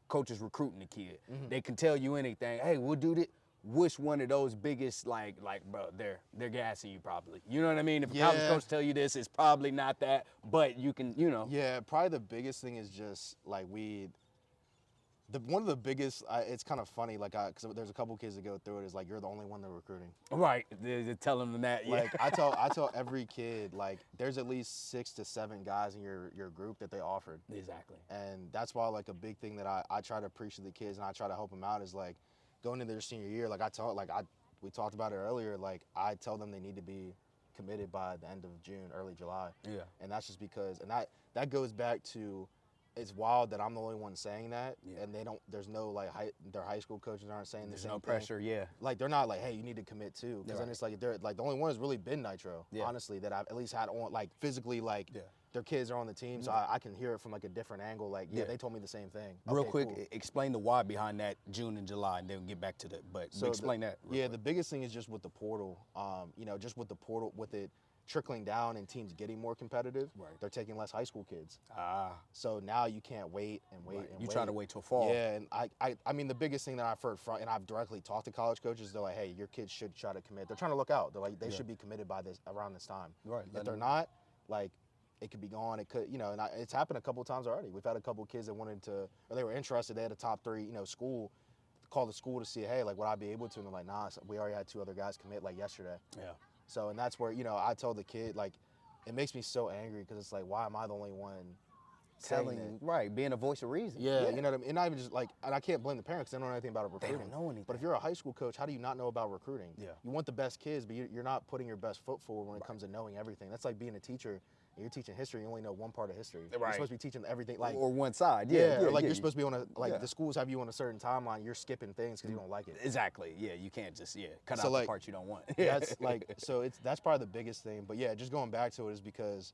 coaches recruiting the kid, they can tell you anything. Hey, we'll do this. Which one of those biggest, like, bro, they're gassing you probably. You know what I mean? If a college coach tell you this, it's probably not that, but you can, you know. Yeah, probably the biggest thing is just, like, one of the biggest, it's kind of funny, like, because there's a couple kids that go through it, is like, you're the only one they're recruiting. Right, they're telling them that, yeah. Like, I tell every kid, like, there's at least 6 to 7 guys in your group that they offered. Exactly. And that's why, like, a big thing that I try to preach to the kids and I try to help them out is, like, going into their senior year, like, we talked about it earlier, like, I tell them they need to be committed by the end of June, early July. Yeah. And that's just because, and that goes back to, it's wild that I'm the only one saying that, and there's no, like, their high school coaches aren't saying the same thing. There's no pressure, yeah. Like, they're not like, hey, you need to commit too. Because then it's like, they're like, the only one has really been Nitro, honestly, that I've at least had on, like, physically, like, their kids are on the team, so I can hear it from, like, a different angle. Like, they told me the same thing. Real Okay, quick, cool. explain the why behind that June and July, and then we'll get back to but explain that. Yeah, the biggest thing is just with the portal, you know, just with the portal, with it trickling down and teams getting more competitive, they're taking less high school kids. So now you can't wait and wait and you wait. try to wait till fall. Yeah, and I mean, the biggest thing that I've heard from, and I've directly talked to college coaches, they're like, hey, your kids should try to commit. They're trying to look out. They're like, they should be committed by around this time. Right. If they're not, like, it could be gone. It could, you know, and it's happened a couple of times already. We've had a couple of kids that wanted to, or they were interested. They had a top 3, you know, school, call the school to see, hey, like, would I be able to? And they're like, nah, we already had 2 other guys commit, like, yesterday. Yeah. So, and that's where, you know, I tell the kid, like, it makes me so angry because it's like, why am I the only one Telling you, right, being a voice of reason. Yeah, you know what I mean? And not even just like, and I can't blame the parents because they don't know anything about recruiting. They don't know anything. But if you're a high school coach, how do you not know about recruiting? Yeah. You want the best kids, but you're not putting your best foot forward when it comes to knowing everything. That's like being a teacher. You're teaching history, you only know one part of history. Right. You're supposed to be teaching everything. Like, or one side, or like you're supposed to be on a, like, Yeah. the schools have you on a certain timeline, you're skipping things because you don't like it. Exactly, yeah, you can't just, cut So, out like, the parts you don't want. That's like, so that's probably the biggest thing. But yeah, just going back to it is because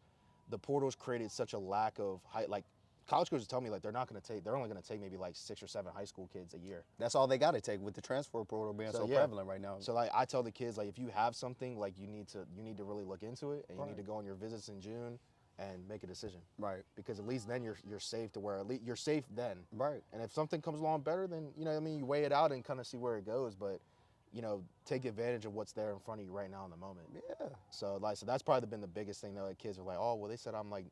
the portal's created such a lack of like, college coaches tell me, like, they're only going to take maybe like 6 or 7 high school kids a year. That's all they got to take with the transfer portal being so prevalent right now. So, like, I tell the kids, like, if you have something, like, you need to really look into it, and you need to go on your visits in June and make a decision. Right. Because at least then you're safe to where, at least you're safe then. Right. And if something comes along better, then, you know what I mean, you weigh it out and kind of see where it goes, but, you know, take advantage of what's there in front of you right now in the moment. Yeah. So that's probably been the biggest thing, though. Like, kids are like, oh, well, they said I'm like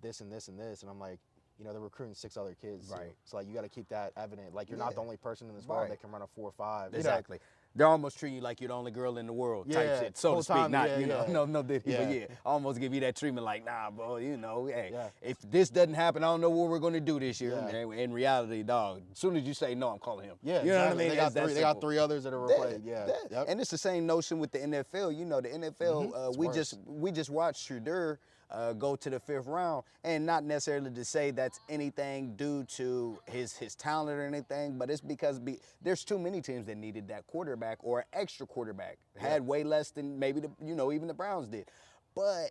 this and this and this, and I'm like, you know, they're recruiting 6 other kids. Right. Too. So, like, you got to keep that evident. Like, you're not the only person in this world that can run a 4.5. Exactly. They're almost treating you like you're the only girl in the world type shit, so to speak. time, Not, yeah, you know, yeah. no diddy, Yeah. but yeah, almost give you that treatment like, nah, bro, you know, hey, Yeah. if this doesn't happen, I don't know what we're going to do this year. Yeah. And in reality, dog, as soon as you say no, I'm calling him. Yeah, you know exactly. what I mean? They got 3 others that are replaced. Yeah. Yep. And it's the same notion with the NFL. You know, the NFL, we just watched Shooter go to the 5th round, and not necessarily to say that's anything due to his talent or anything, but it's because there's too many teams that needed that quarterback or an extra quarterback. Had way less than maybe even the Browns did. But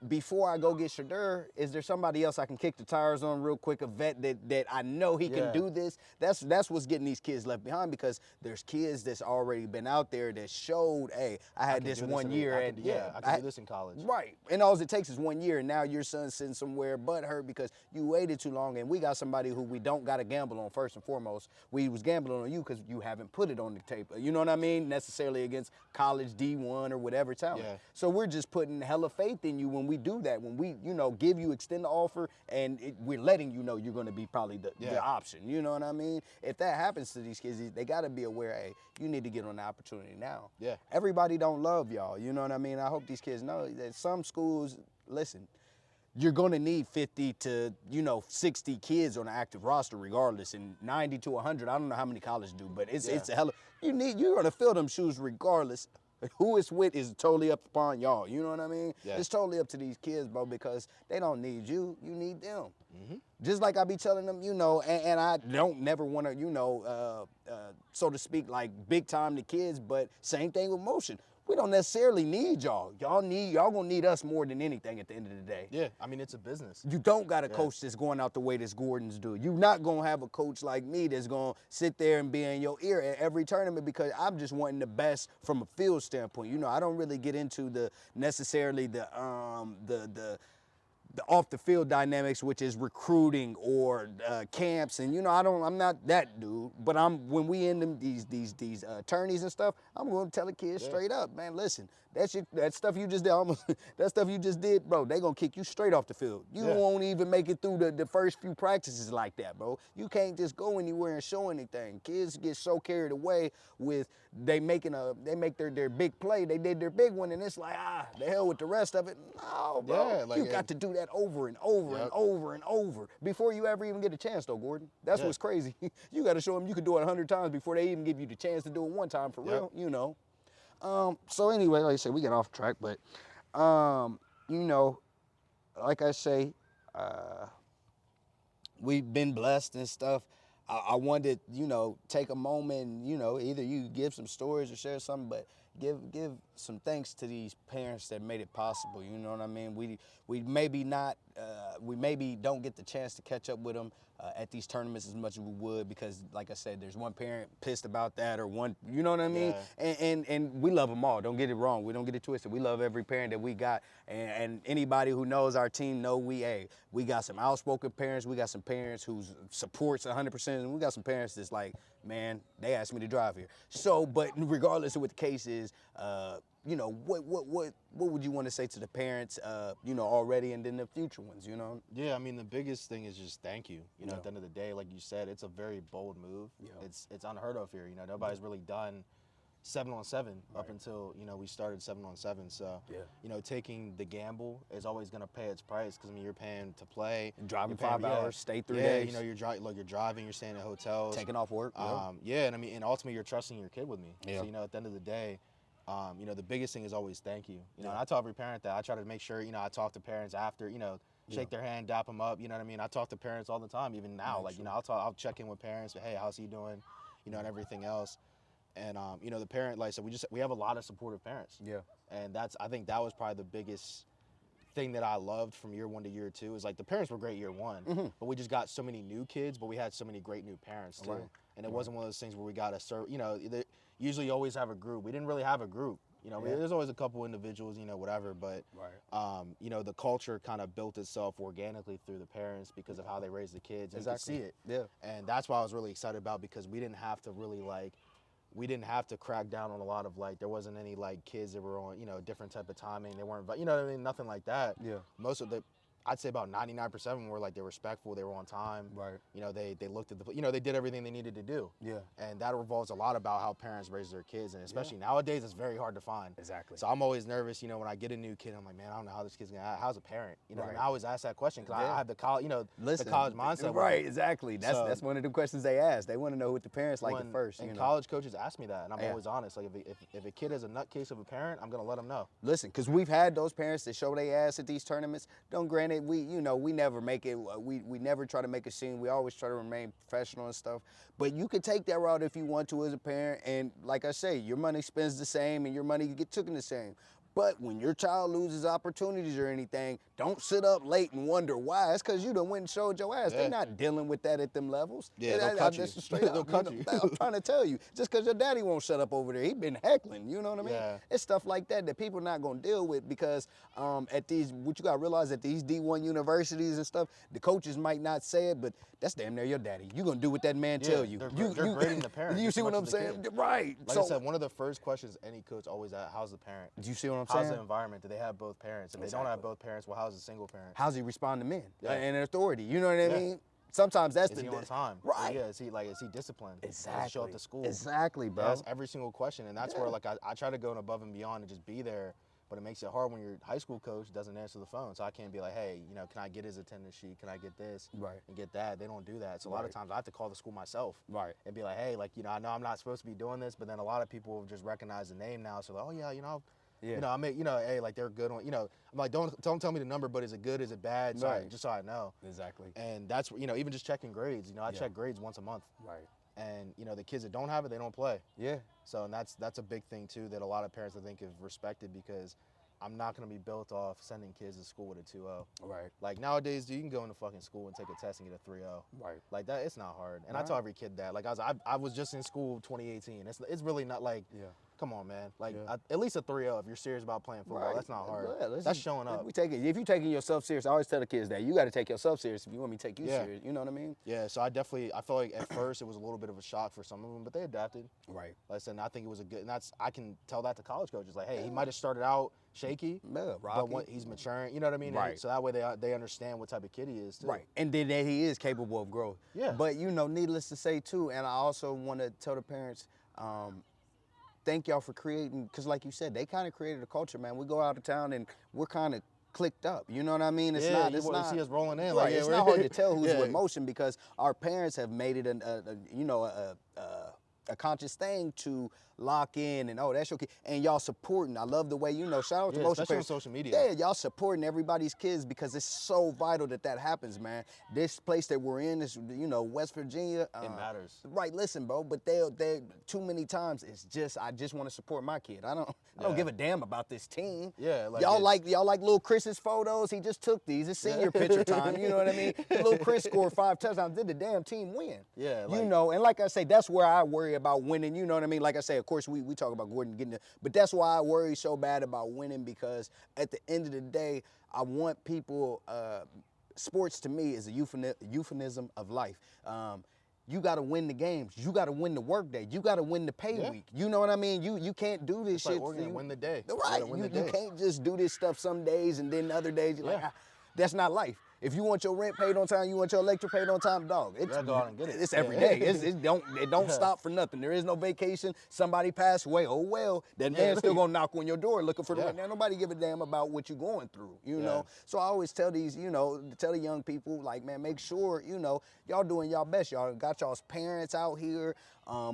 before I go get Shadur, is there somebody else I can kick the tires on real quick, a vet that I know he can do this? That's what's getting these kids left behind, because there's kids that's already been out there that showed, hey, I had this 1 year I can do this in college. Right, and all it takes is 1 year, and now your son's sitting somewhere butt hurt because you waited too long, and we got somebody who we don't got to gamble on first and foremost. We was gambling on you because you haven't put it on the tape, you know what I mean, necessarily against college D1 or whatever talent. So we're just putting hella faith in you when we do that, when we, give you, extend the offer, and we're letting you know you're going to be probably the option, you know what I mean? If that happens to these kids, they got to be aware, hey, you need to get on the opportunity now. Yeah. Everybody don't love y'all, you know what I mean? I hope these kids know that some schools, listen, you're going to need 50 to, 60 kids on an active roster regardless, and 90 to 100, I don't know how many colleges do, but it's a hella, you're going to fill them shoes regardless. Who it's with is totally up upon y'all, you know what I mean? Yeah. It's totally up to these kids, bro, because they don't need you, you need them. Just like I be telling them, and I don't never want to, so to speak, like big time the kids, but same thing with motion. We don't necessarily need y'all. Y'all gonna need us more than anything at the end of the day. Yeah, I mean, it's a business. You don't got a coach that's going out the way that Gordon's do. You're not gonna have a coach like me that's gonna sit there and be in your ear at every tournament, because I'm just wanting the best from a field standpoint. I don't really get into the off the field dynamics, which is recruiting or camps, and I'm not that dude. But when we in these tourneys and stuff, I'm going to tell the kids straight up, man. Listen, that stuff you just did, that stuff you just did, bro. They gonna kick you straight off the field. You won't even make it through the first few practices like that, bro. You can't just go anywhere and show anything. Kids get so carried away with they make their big play. They did their big one, and it's like, the hell with the rest of it. No, bro. You got to do that over and over and over and over before you ever even get a chance, though, Gordon. That's what's crazy. You got to show them you can do it 100 times before they even give you the chance to do it one time for real, So anyway, like I said, we get off track, but, like I say, we've been blessed and stuff. I wanted, take a moment and, either you give some stories or share something, but give some thanks to these parents that made it possible. You know what I mean? We maybe don't get the chance to catch up with them at these tournaments as much as we would, because, like I said, there's one parent pissed about that, or one, you know what I mean? And we love them all. Don't get it wrong. We don't get it twisted. We love every parent that we got, and anybody who knows our team know we got some outspoken parents. We got some parents who supports 100%, and we got some parents that's like, man, they asked me to drive here. So, but regardless of what the case is, what would you want to say to the parents, already, and then the future ones, Yeah, I mean, the biggest thing is just thank you. At the end of the day, like you said, it's a very bold move. It's unheard of here. Nobody's really done 7-on-7 up until, we started 7-on-7. So, taking the gamble is always going to pay its price, because, you're paying to play. Driving 5 hours, stay 3 days. You're driving, you're staying at hotels. Taking off work. And ultimately you're trusting your kid with me. Yeah. So, at the end of the day, the biggest thing is always thank you. And I tell every parent that. I try to make sure, I talk to parents after, shake their hand, dap them up, I talk to parents all the time, even now. I'll check in with parents, hey, how's he doing, and everything else. And, the parent, like I said, we have a lot of supportive parents. Yeah. And I think that was probably the biggest thing that I loved from year 1 to year 2, is like the parents were great year 1, but we just got so many new kids, but we had so many great new parents too. Right. And it wasn't one of those things where we got to serve, usually you always have a group. We didn't really have a group. There's always a couple individuals, whatever, but, the culture kind of built itself organically through the parents because of how they raised the kids. And exactly. You could see it. Yeah. And that's why I was really excited about, because we didn't have to really, we didn't have to crack down on a lot of, there wasn't any, kids that were on, different type of timing. They weren't, nothing like that. Yeah. Most of I'd say about 99% of them were they're respectful, they were on time. Right. They looked at they did everything they needed to do. Yeah. And that revolves a lot about how parents raise their kids, and especially nowadays it's very hard to find. Exactly. So I'm always nervous, when I get a new kid, I'm like, man, I don't know how this kid's gonna act. How's a parent? And I always ask that question, because I have the college, the college mindset. Right, exactly. That's one of the questions they ask. They want to know what the parents like at first. And college coaches ask me that, and I'm always honest. If a kid is a nutcase of a parent, I'm gonna let them know. Listen, because we've had those parents that show their ass at these tournaments. Don't granted, we never make it. We never try to make a scene. We always try to remain professional and stuff. But you could take that route if you want to as a parent. And like I say, your money spends the same and your money get taken the same. But when your child loses opportunities or anything, don't sit up late and wonder why. It's because you done went and showed your ass. Yeah. They not dealing with that at them levels. Yeah, they'll cut you. That's straight up. They'll cut you. I'm trying to tell you. Just because your daddy won't shut up over there, he been heckling. You know what I mean? Yeah. It's stuff like that that people not gonna deal with because at these, what you gotta realize at these D1 universities and stuff, the coaches might not say it, but that's damn near your daddy. You gonna do what that man tell you. They're grading the parent. You see what I'm saying? Right. Like I said, one of the first questions any coach always asks, how's the parent? Do you see what I'm How's saying? the environment? Do they have both parents? If they don't have both parents, well, how's the single parent? How's he respond to men Yeah. and authority? You know what I Yeah. mean? Sometimes that's Is the he on time? Right. Yeah. Is he disciplined? Exactly. Does he show up to school? Exactly, bro. Yeah, that's every single question, and that's where like I try to go above and beyond and just be there. But it makes it hard when your high school coach doesn't answer the phone. So I can't be like, hey, can I get his attendance sheet? Can I get this? Right. And get that. They don't do that. So a lot of times I have to call the school myself. Right. And be like, hey, I know I'm not supposed to be doing this, but then a lot of people just recognize the name now. So like, oh yeah, Yeah. I mean, hey, like they're good on, I'm like, don't tell me the number, but is it good? Is it bad? So Right. just so I know. Exactly. And that's, even just checking grades. I check grades once a month. Right. And the kids that don't have it, they don't play. Yeah. So and that's a big thing too that a lot of parents I think have respected because I'm not going to be built off sending kids to school with a 2.0. Right. Like nowadays, you can go into fucking school and take a test and get a 3.0. Right. Like that, it's not hard. And I Right. tell every kid that. Like I was just in school 2018. It's really not like, come on, man. Like at least a 3.0 if you're serious about playing football. Right. That's not hard. Yeah, that's showing up. If you're taking yourself serious, I always tell the kids that you got to take yourself serious if you want me to take you Yeah. serious. You know what I mean? Yeah. So I feel like at first it was a little bit of a shock for some of them, but they adapted. Right. Like I said, and I think it was a good. And I can tell that to college coaches. Like, hey, he might have started out shaky, Yeah, but he's maturing. You know what I mean? Right. And so that way they understand what type of kid he is too. Right. And then that he is capable of growth. Yeah. But needless to say too, and I also want to tell the parents, thank y'all for creating, because like you said, they kind of created a culture, man. We go out of town and we're kind of clicked up. You know what I mean? It's not. See us rolling in. Right. Like, It's not hard to tell who's with motion because our parents have made it a conscious thing to lock in and that's your kid, and y'all supporting. I love the way shout out to motion especially on parents. social media. Yeah, y'all supporting everybody's kids because it's so vital that happens, man. This place that we're in is West Virginia. It matters. Right, listen, bro, but they too many times it's just I just want to support my kid. I don't give a damn about this team. Yeah, like y'all like little Chris's photos. He just took these. It's senior picture time. You know what I mean? Little Chris scored 5 touchdowns. Did the damn team win? Yeah, and like I say, that's where I worry about winning. You know what I mean? Like I say, of course we talk about Gordon getting it, but that's why I worry so bad about winning because at the end of the day, I want people. Sports to me is a euphemism of life. You got to win the games. You got to win the work day. You got to win the pay week. You know what I mean? You can't do this shit. Like win the day. Right. You can't just do this stuff some days and then other days you're like, that's not life. If you want your rent paid on time, you want your electric paid on time, dog. You gotta go out and get it. It's every day. It don't stop for nothing. There is no vacation. Somebody passed away. Oh well, that man's still gonna knock on your door looking for the rent. Now nobody give a damn about what you're going through. You know. So I always tell these, tell the young people, like, man, make sure y'all doing y'all best. Y'all got y'all's parents out here.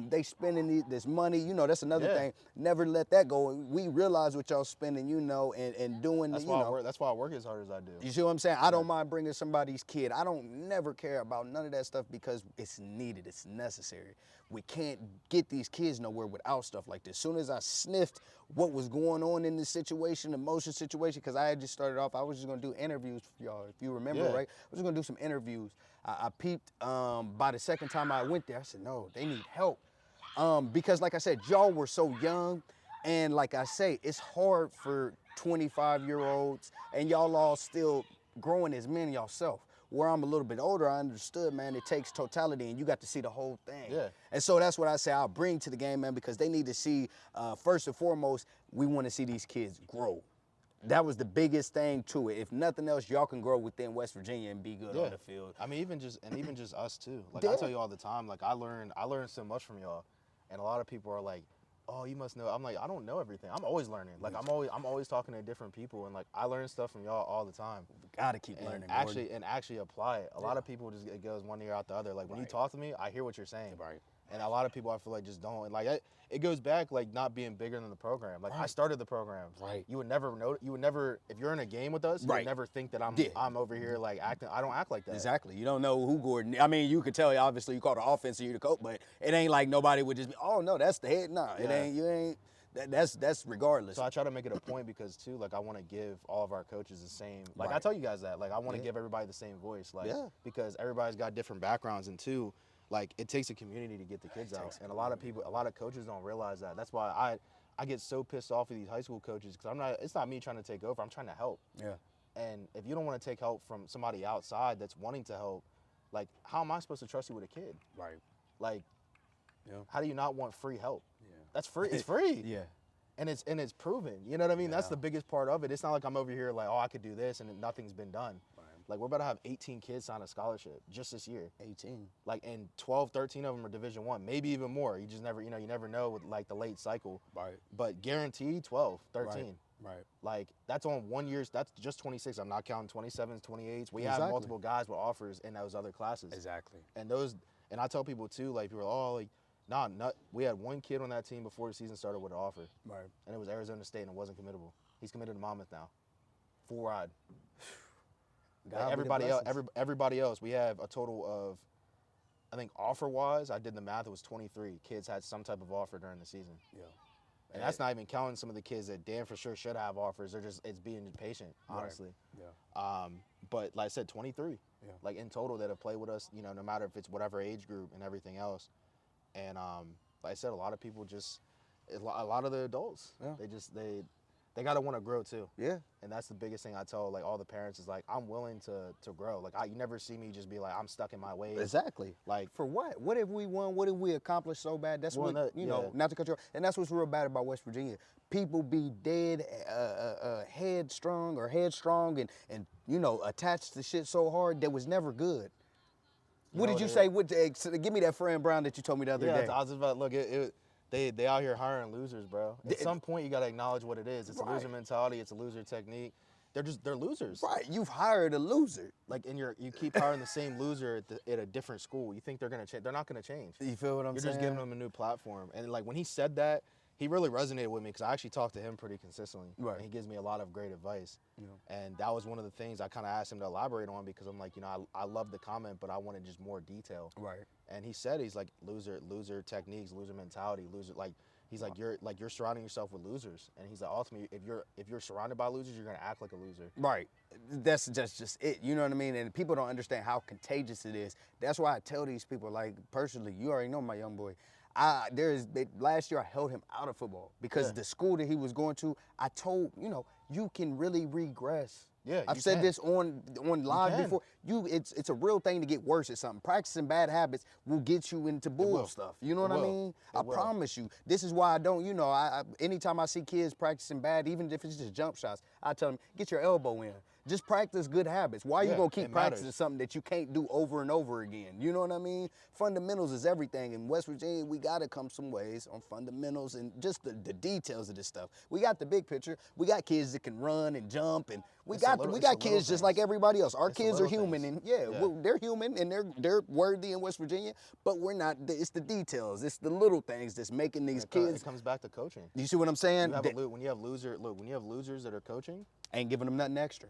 They spending this money. That's another thing. Never let that go. We realize what y'all spending. And doing. That's why I work as hard as I do. You see what I'm saying? I don't mind bringing somebody's kid. I don't never care about none of that stuff because it's needed. It's necessary. We can't get these kids nowhere without stuff like this. As soon as I sniffed what was going on in this situation, the motion situation, because I had just started off, I was just going to do interviews for y'all, if you remember, right? I was going to do some interviews. I peeped by the second time I went there. I said, no, they need help. Because like I said, y'all were so young. And like I say, it's hard for 25-year-olds and y'all all still growing as men yourself. Where I'm a little bit older, I understood, man, it takes totality and you got to see the whole thing. Yeah. And so that's what I say I'll bring to the game, man, because they need to see, first and foremost, we want to see these kids grow. That was the biggest thing to it. If nothing else, y'all can grow within West Virginia and be good on the field. I mean, even just us too. Like I tell you all the time, like I learned so much from y'all, and a lot of people are like, oh, you must know. I'm like, I don't know everything. I'm always learning. Like I'm always talking to different people, and like I learn stuff from y'all all the time. Gotta keep learning. Actually apply it. A lot of people just it goes one ear out the other. Like when you talk to me, I hear what you're saying. Right. And a lot of people I feel like just don't. And like it goes back like not being bigger than the program. Like I started the program. Right. You would never know. You would never, if you're in a game with us, you would never think that I'm over here like acting. I don't act like that. Exactly. You don't know who Gordon. I mean, you could tell. Obviously, you call the offense and you're the coach, but it ain't like nobody would just be. Oh no, that's the head. Nah, it ain't. You ain't. That's regardless. So I try to make it a point because too, like I want to give all of our coaches the same. Like I Right. tell you guys that, like I want to Yeah. give everybody the same voice, like Yeah. because everybody's got different backgrounds, and two, like it takes a community to get the kids out, and a lot of coaches don't realize that. That's why I get so pissed off at these high school coaches because it's not me trying to take over. I'm trying to help. Yeah. And if you don't want to take help from somebody outside that's wanting to help, like how am I supposed to trust you with a kid? Right. Like, Yeah. how do you not want free help? Yeah. That's free. It's free. Yeah. And it's proven. You know what I mean? That's Yeah. the biggest part of it. It's not like I'm over here like, oh, I could do this and nothing's been done. Right. Like we're about to have 18 kids sign a scholarship just this year. 18. Like and 12, 13 of them are Division I, maybe even more. You just never, you never know with like the late cycle. Right. But guaranteed 12, 13. Right. Like that's on 1 year. That's just 26. I'm not counting 27s, 28s. We have Exactly. multiple guys with offers in those other classes. Exactly. And I tell people too, like people are oh like, nah, we had one kid on that team before the season started with an offer. Right. And it was Arizona State and it wasn't committable. He's committed to Monmouth now. Full ride. Like everybody else, we have a total of, I think offer-wise, I did the math, it was 23 kids had some type of offer during the season. Yeah. And that's not even counting some of the kids that damn for sure should have offers. It's being patient, honestly. Right. Yeah. But like I said, 23, Yeah. like in total that have played with us, no matter if it's whatever age group and everything else. And like I said, a lot of people a lot of the adults, Yeah. they gotta want to grow too. Yeah. And that's the biggest thing I tell like all the parents is like, I'm willing to grow. Like you never see me just be like, I'm stuck in my ways. Exactly. Like For what? What have we won? What have we accomplished so bad? That's Well, what, yeah. not to cut you off. And that's what's real bad about West Virginia. People be dead, headstrong and attached to shit so hard that was never good. What know did you what say? Give me that friend Brown that you told me the other day. I was just about look. They out here hiring losers, bro. At some point, you gotta acknowledge what it is. It's a loser mentality. It's a loser technique. They're losers. Right. You've hired a loser. Like, and you keep hiring the same loser at a different school. You think they're gonna change? They're not gonna change. You feel what I'm You're saying? just giving them a new platform. And like when he said that, he really resonated with me because I actually talk to him pretty consistently. Right. And he gives me a lot of great advice. Yeah. And that was one of the things I kind of asked him to elaborate on because I'm like, I love the comment, but I wanted just more detail. Right. And he said he's like loser techniques, loser mentality, loser like. He's like you're surrounding yourself with losers, and he's like ultimately if you're surrounded by losers, you're gonna act like a loser. Right. That's just it. You know what I mean? And people don't understand how contagious it is. That's why I tell these people, like personally, you already know my young boy. Last year I held him out of football because the school that he was going to, I told, you can really regress. Yeah, I've you said can. this on live can. before. It's a real thing to get worse at something. Practicing bad habits will get you into bull will. stuff. You know It what I will. mean? It I will. promise you. This is why I don't, anytime I see kids practicing bad, even if it's just jump shots, I tell them, get your elbow in. Just practice good habits. Why are you Yeah, gonna keep it practicing matters. something that you can't do over and over again? You know what I mean? Fundamentals is everything. In West Virginia, we gotta come some ways on fundamentals and just the details of this stuff. We got the big picture. We got kids that can run and jump, and we It's the got little kids things. just like everybody else. Our It's the kids are little human, things. and Yeah. they're human and they're worthy in West Virginia, but we're not. It's the details. It's the little things that's making these kids. It comes back to coaching. You see what I'm saying? When you have losers that are coaching, Ain't giving them nothing extra.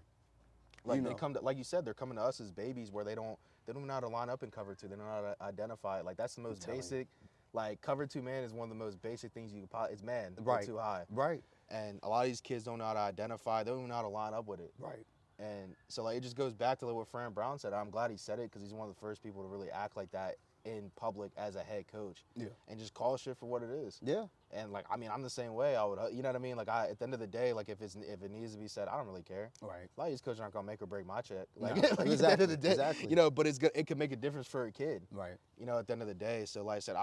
like they come to, like you said, they're coming to us as babies where they don't know how to line up in cover two. They don't know how to identify it. Like that's the most basic. Like cover two man is one of the most basic things you can probably. It's man, Right. too high. Right. And a lot of these kids don't know how to identify. They don't even know how to line up with it. Right. And so like it just goes back to like what Fran Brown said. I'm glad he said it because he's one of the first people to really act like that in public as a head coach. Yeah. And just call shit for what it is. Yeah. And like I mean I'm the same way. I would you know what I mean? Like at the end of the day, like if it needs to be said, I don't really care. Right. A lot of these coaches aren't gonna make or break my check. Like, No, like at the end exactly, of the day, exactly. but it's good. It could make a difference for a kid. Right. At the end of the day. So like I said,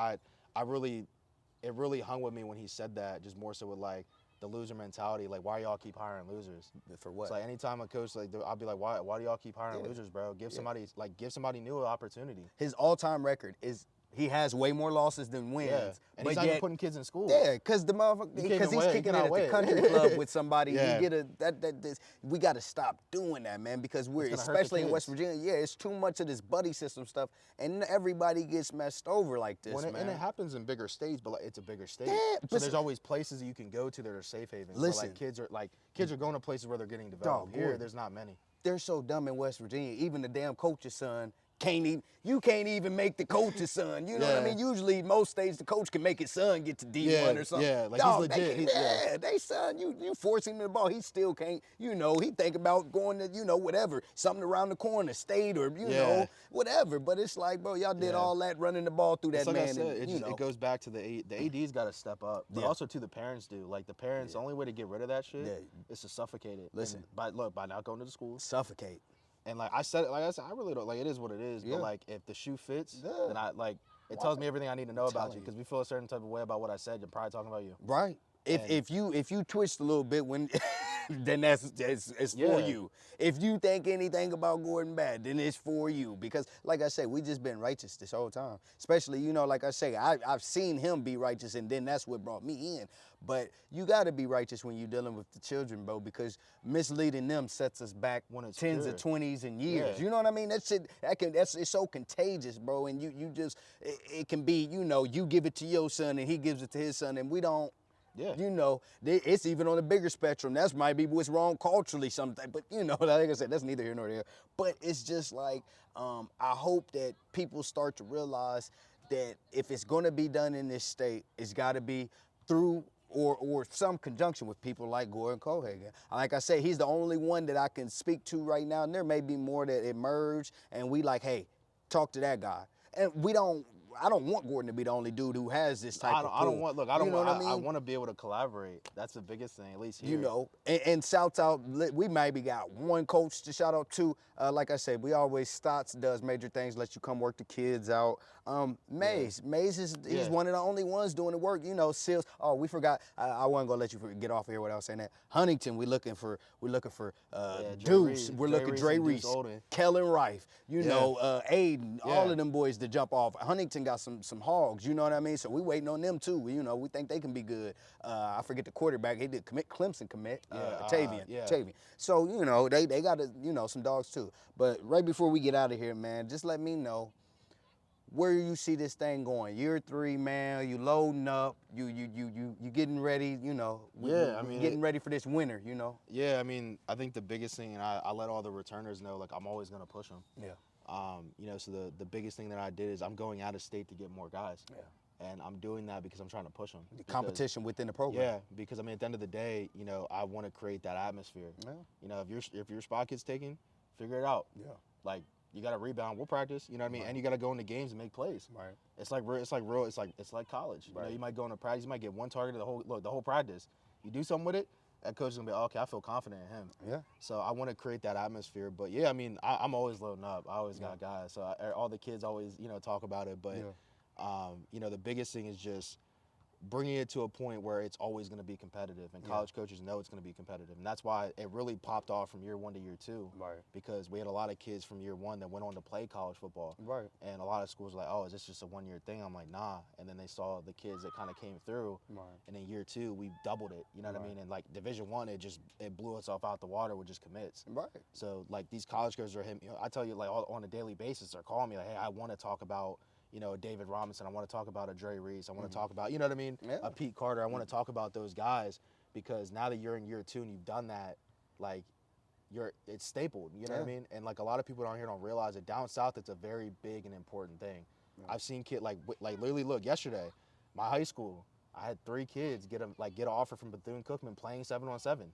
it really hung with me when he said that. Just more so with like the loser mentality. Like why y'all keep hiring losers? For what? It's like anytime a coach I'll be like, why do y'all keep hiring losers, bro? Give somebody new an opportunity. His all-time record is he has way more losses than wins. Yeah. And but he's not yet, even putting kids in school. yeah, because the motherfucker, He because can't he's win. He kicking it at cannot the win. country club with somebody. Yeah. He get we got to stop doing that, man, because we're It's gonna hurt the especially in West kids. Virginia. Yeah, it's too much of this buddy system stuff, and everybody gets messed over like this, man. And it happens in bigger states, but like, it's a bigger state. Yeah, so but there's always places that you can go to that are safe havens. Listen. Where, kids are going to places where they're getting developed. Dog, Here, boy. there's not many. They're so dumb in West Virginia. Even the damn coach's son you can't even make the coach's son. You know what I mean? Usually, most states, the coach can make his son get to D1 or something. Yeah, like Dog, he's legit. they son, you force him to the ball, he still can't. You know, he think about going to, you know, whatever, something around the corner, state or you know, whatever. But it's like, bro, y'all did all that running the ball through that like man. I said, and, it goes back to the AD's got to step up, but also to the parents do. Like the parents, the only way to get rid of that shit is to suffocate it. Listen, by not going to the schools, suffocate. And like I said, I really don't like. It is what it is. But like, if the shoe fits, then I like. It tells me everything I need to know about you because we feel a certain type of way about what I said. You're probably talking about you. Right. If you twist a little bit when, then it's for you. If you think anything about Gordon bad, then it's for you because, like I say, we just been righteous this whole time. Especially, you know, like I say, I've seen him be righteous, and then that's what brought me in. But you got to be righteous when you're dealing with the children, bro, because misleading them sets us back tens or 20s and years. Yeah. You know what I mean? That shit, it's so contagious, bro. And you just, it can be, you know, you give it to your son and he gives it to his son, and we don't. Yeah. You know, it's even on a bigger spectrum. That might be what's wrong culturally sometimes. But, you know, like I said, that's neither here nor there. But it's just like, I hope that people start to realize that if it's going to be done in this state, it's got to be through or some conjunction with people like Gordon Cohagen. Like I say, he's the only one that I can speak to right now. And there may be more that emerge. And we like, hey, talk to that guy. And I don't want Gordon to be the only dude who has this type of pull. I want to be able to collaborate. That's the biggest thing, at least here. You know, and shouts out, we maybe got one coach to shout out to. Like I said, we always, Stotts does major things, let you come work the kids out. Mays he's one of the only ones doing the work. You know, Seals. Oh, we forgot. I wasn't gonna let you get off of here without saying that. Huntington, we're looking for Deuce. We're looking Dre Reese, Kellen Rife. You know, Aiden. All of them boys to jump off. Huntington got some hogs. You know what I mean? So we waiting on them too. You know, we think they can be good. I forget the quarterback. He did Clemson commit. Tavian. So you know they got some dogs too. But right before we get out of here, man, just let me know where you see this thing going. Year 3, man, you loading up, you getting ready, you know. Getting ready for this winter, you know. Yeah, I mean, I think the biggest thing, and I let all the returners know, like I'm always gonna push them. Yeah. You know, so the biggest thing that I did is I'm going out of state to get more guys. Yeah. And I'm doing that because I'm trying to push them. Competition within the program. Yeah, because I mean, at the end of the day, you know, I want to create that atmosphere. Yeah. You know, if your spot gets taken, figure it out. Yeah. Like, you got to rebound. We'll practice. You know what I mean? Right. And you got to go into games and make plays. Right. It's like college. Right. You know, you might go into practice. You might get one target the whole practice. You do something with it, that coach is gonna be, okay, I feel confident in him. Yeah. So I want to create that atmosphere. But yeah, I mean, I'm always loading up. I always got guys. So all the kids always, you know, talk about it. But you know, the biggest thing is just bringing it to a point where it's always going to be competitive, and college coaches know it's going to be competitive, and that's why it really popped off from year 1 to year 2. Right. Because we had a lot of kids from year 1 that went on to play college football. Right. And a lot of schools were like, oh, is this just a 1-year thing? I'm like, nah. And then they saw the kids that kind of came through. Right. And in year 2, we doubled it. You know what I mean? And like Division 1, it blew itself out the water with just commits. Right. So like these college coaches are him. You know, I tell you, like on a daily basis, they're calling me like, hey, I want to talk about, you know, David Robinson. I want to talk about a Dre Reese. I want to talk about, you know what I mean? Yeah. A Pete Carter. I want to talk about those guys because now that you're in year 2 and you've done that, like, it's stapled. You know what I mean? And like a lot of people down here don't realize it. Down south, it's a very big and important thing. Yeah. I've seen kids like literally look yesterday, my high school. I had 3 kids get an offer from Bethune-Cookman playing 7-on-7.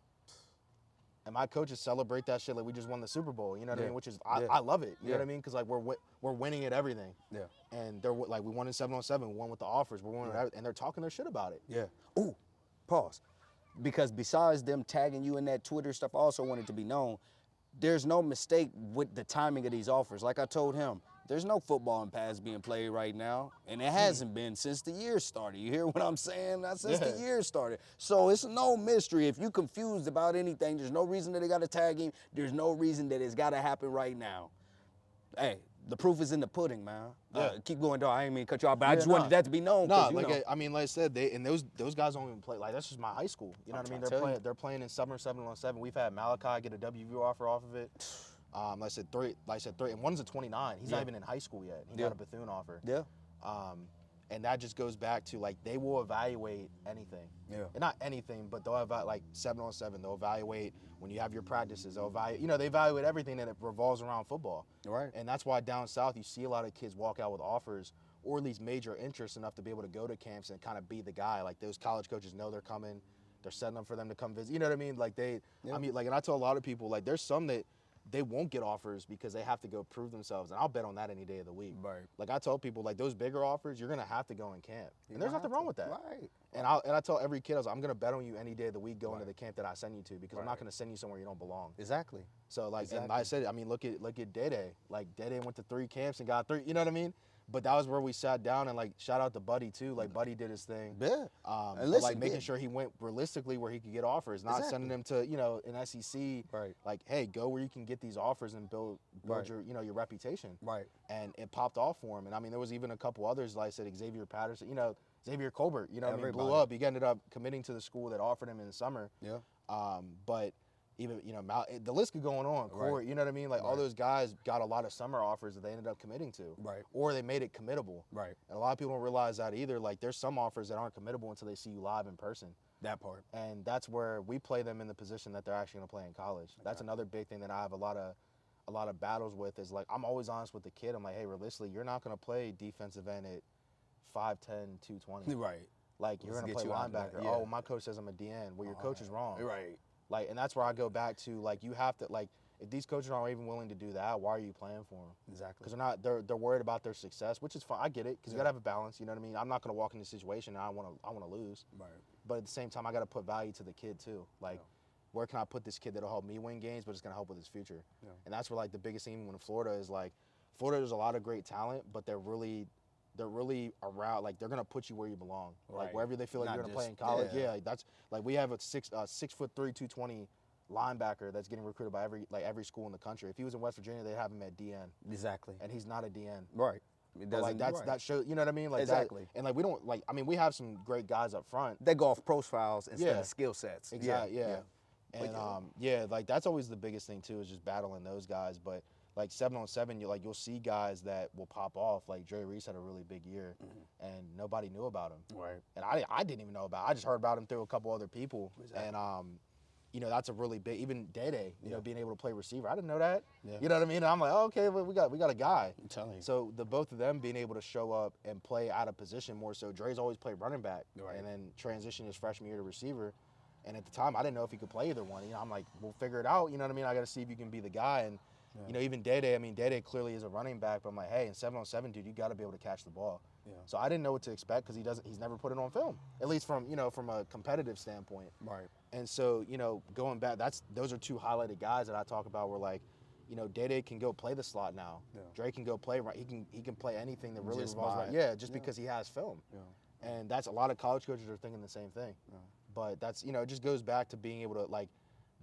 And my coaches celebrate that shit like we just won the Super Bowl, you know what I mean? Which is, I love it, you know what I mean? Because, like, we're winning at everything. Yeah. And they're, like, we won in 7-on-7, we won with the offers, we're winning and they're talking their shit about it. Yeah. Ooh, pause. Because besides them tagging you in that Twitter stuff, I also want it to be known, there's no mistake with the timing of these offers. Like I told him, there's no football and pads being played right now, and it hasn't been since the year started. You hear what I'm saying? Not since the year started. So it's no mystery. If you're confused about anything, there's no reason that they got to tag him. There's no reason that it's got to happen right now. Hey, the proof is in the pudding, man. Keep going, dog. I ain't mean to cut you off, but I just wanted that to be known. No, like I mean, like I said, those guys don't even play. Like that's just my high school. You know what I mean? They're playing in summer 7-on-7. We've had Malachi get a WVU offer off of it. Like I said, 3, and one's a 29. He's not even in high school yet. He got a Bethune offer. Yeah. And that just goes back to, like, they will evaluate anything. Yeah. And not anything, but they'll evaluate, like, 7-on-7. They'll evaluate when you have your practices. They'll evaluate, you know, they evaluate everything that it revolves around football. Right. And that's why down south you see a lot of kids walk out with offers or at least major interest enough to be able to go to camps and kind of be the guy. Like, those college coaches know they're coming. They're setting up for them to come visit. You know what I mean? Like, I mean, like, and I tell a lot of people, like, there's some that they won't get offers because they have to go prove themselves. And I'll bet on that any day of the week. Right. Like, I tell people, like, those bigger offers, you're going to have to go in camp. And there's nothing wrong with that. Right. And I tell every kid, I'm going to bet on you any day of the week going to the camp that I send you to, because I'm not going to send you somewhere you don't belong. Exactly. So, like, and I said, I mean, look at Dede. Like, Dede went to 3 camps and got 3, you know what I mean? But that was where we sat down, and, like, shout out to Buddy too. Like, Buddy did his thing. Yeah. And listen, like, making sure he went realistically where he could get offers, not sending him to, you know, an SEC. Right. Like, hey, go where you can get these offers and build your, you know, your reputation. Right. And it popped off for him. And I mean, there was even a couple others, like I said, Xavier Patterson, you know, Xavier Colbert, you know, I mean, blew up. He ended up committing to the school that offered him in the summer. Yeah. But even, you know, the list could go on. Corey, you know what I mean? Like, all those guys got a lot of summer offers that they ended up committing to. Right. Or they made it committable. Right. And a lot of people don't realize that either. Like, there's some offers that aren't committable until they see you live in person. That part. And that's where we play them in the position that they're actually going to play in college. Okay. That's another big thing that I have a lot of battles with, is, like, I'm always honest with the kid. I'm like, hey, realistically, you're not going to play defensive end at 5'10", 220. Right. Like, you're going to play linebacker. Yeah. Oh, my coach says I'm a DN. Well, your coach is wrong. Right. Like, and that's where I go back to, like, you have to, like, if these coaches aren't even willing to do that, why are you playing for them? Exactly. Because they're worried about their success, which is fine. I get it, because you got to have a balance, you know what I mean? I'm not going to walk into a situation and I want to lose. Right. But at the same time, I got to put value to the kid too. Like, where can I put this kid that'll help me win games, but it's going to help with his future? Yeah. And that's where, like, the biggest thing in Florida is, like, Florida, there's a lot of great talent, but they're really around, like, they're gonna put you where you belong, like wherever they feel like you're gonna play in college. Yeah, like, that's, like, we have a 6'3", 220 linebacker that's getting recruited by every school in the country. If he was in West Virginia, they'd have him at DN. Exactly. And he's not a DN. Right. But, like, that shows, you know what I mean? Like, exactly. That, and, like, we don't, like, I mean, we have some great guys up front. They go off profiles instead of skill sets. Exactly. Yeah. And like, that's always the biggest thing too, is just battling those guys. But, like, 7-on-7, you'll see guys that will pop off. Like, Dre Reese had a really big year, and nobody knew about him. Right. And I didn't even know about him. I just heard about him through a couple other people. Exactly. And, you know, that's a really big, even Dede, you know, being able to play receiver. I didn't know that. Yeah. You know what I mean? And I'm like, oh, okay, well, we got a guy. I'm telling you. So both of them being able to show up and play out of position more so. Dre's always played running back, and then transitioned his freshman year to receiver. And at the time, I didn't know if he could play either one. You know, I'm like, we'll figure it out. You know what I mean? I got to see if you can be the guy. And, you know, even Dede, I mean, Dede clearly is a running back, but I'm like, hey, in 7-on-7, dude, you got to be able to catch the ball. Yeah. So I didn't know what to expect, because he's never put it on film, at least from a competitive standpoint. Right. And so, you know, going back, those are 2 highlighted guys that I talk about where, like, you know, Dede can go play the slot now. Yeah. Dre can go play right. He can play anything that really revolves around. Yeah, just because he has film. Yeah. And that's, a lot of college coaches are thinking the same thing. Yeah. But that's, you know, it just goes back to being able to, like,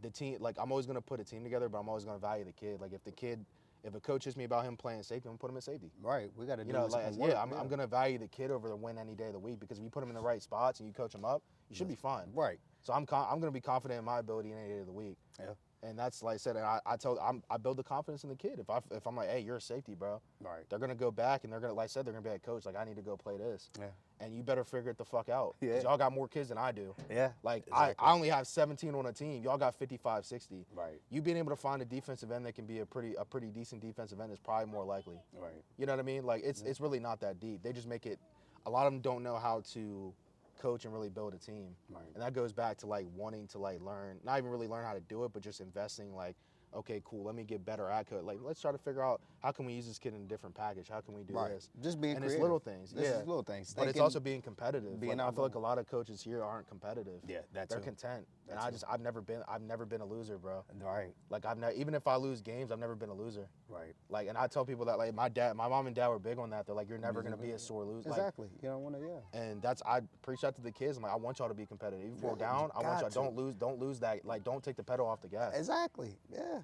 the team, like, I'm always going to put a team together, but I'm always going to value the kid. Like, if a coach hits me about him playing safety, I'm going to put him in safety. Right. We got to do I'm going to value the kid over the win any day of the week, because if you put him in the right spots and you coach him up, you should be fine. Right. So I'm going to be confident in my ability any day of the week. Yeah. And that's, like I said, and I build the confidence in the kid. If I'm like, hey, you're a safety, bro. Right. They're gonna go back and they're gonna, like I said, they're gonna be like, coach, like, I need to go play this. Yeah. And you better figure it the fuck out. Yeah. 'Cause y'all got more kids than I do. Yeah. Like, exactly. I only have 17 on a team. Y'all got 55, 60. Right. You being able to find a defensive end that can be a pretty decent defensive end is probably more likely. Right. You know what I mean? Like, it's really not that deep. They just make it. A lot of them don't know how to coach and really build a team. Right. And that goes back to, like, wanting to, like, learn, not even really learn how to do it, but just investing, like, okay, cool, let me get better at code. Like, let's try to figure out, how can we use this kid in a different package? How can we do this? Just being creative. And it's little things. This is little things. But it's also being competitive. Like, I feel like a lot of coaches here aren't competitive. Yeah, They're content. And I've never been a loser, bro. Right. Like, even if I lose games, I've never been a loser. Right. Like, and I tell people that, like, my mom and dad were big on that. They're like, you're never gonna be a sore loser. Exactly. Like, you don't want to, And I preach that to the kids. I'm like, I want y'all to be competitive. Even if we're down, I want y'all don't lose that. Like, don't take the pedal off the gas. Exactly. Yeah.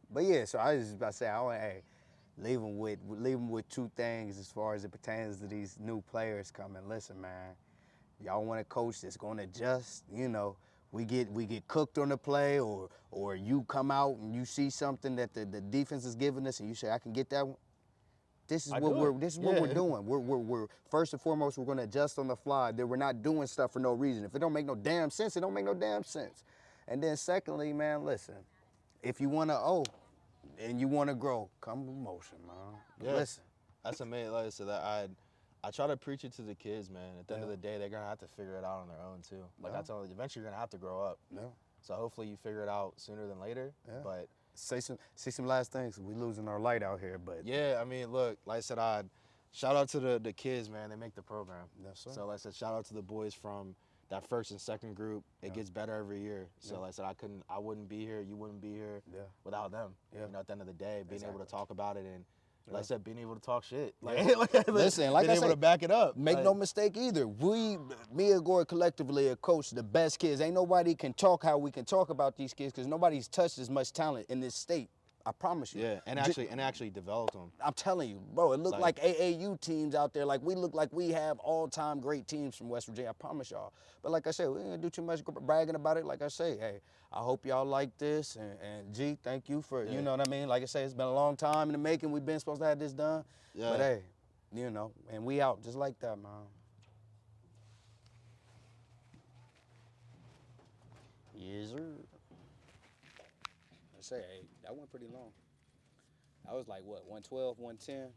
But yeah, so I was just about to say, I want to leave them with 2 things as far as it pertains to these new players coming. Listen, man, y'all want a coach that's going to adjust. You know, we get cooked on the play, or you come out and you see something that the defense is giving us, and you say, I can get that one. This is I what do we're it. this is what we're Yeah. doing. We're first and foremost we're gonna adjust on the fly. That we're not doing stuff for no reason. If it don't make no damn sense, it don't make no damn sense. And then secondly, man, listen, if you wanna and you wanna grow, come with motion, man. Yeah. Listen. That's amazing. Like I said, that I try to preach it to the kids, man. At the end of Yeah. the day, they're gonna have to figure it out on their own too. Like Yeah. I told them, eventually you're gonna have to grow up. No. So hopefully you figure it out sooner than later. Yeah. But Say some last things. We losing our light out here, but yeah, I mean, look, like I said, shout out to the kids, man. They make the program. Yes, sir. So like I said, shout out to the boys from that first and second group. It gets better every year. So Yeah. like I said, I wouldn't be here, you wouldn't be here Yeah. without them. Yeah. You know, at the end of the day, being able to Exactly. talk about it and like I Yeah. said, being able to talk shit. Like, Listen, like being I able say, to back it up. Make Like, no mistake either. Me and Gore collectively are coached the best kids. Ain't nobody can talk how we can talk about these kids because nobody's touched as much talent in this state. I promise you. yeah, and actually developed them. I'm telling you, bro, it looked like Like- AAU teams out there. Like we look like we have all-time great teams from West Virginia. I promise y'all. But like I said, we ain't gonna do too much bragging about it. Like I say, hey, I hope y'all like this. And G, thank you for, you Yeah. know what I mean? Like I say, it's been a long time in the making. We've been supposed to have this done. Yeah. But hey, you know, and we out just like that, man. Yes, sir. I say, hey, that went pretty long. I was like, what, 112, 110?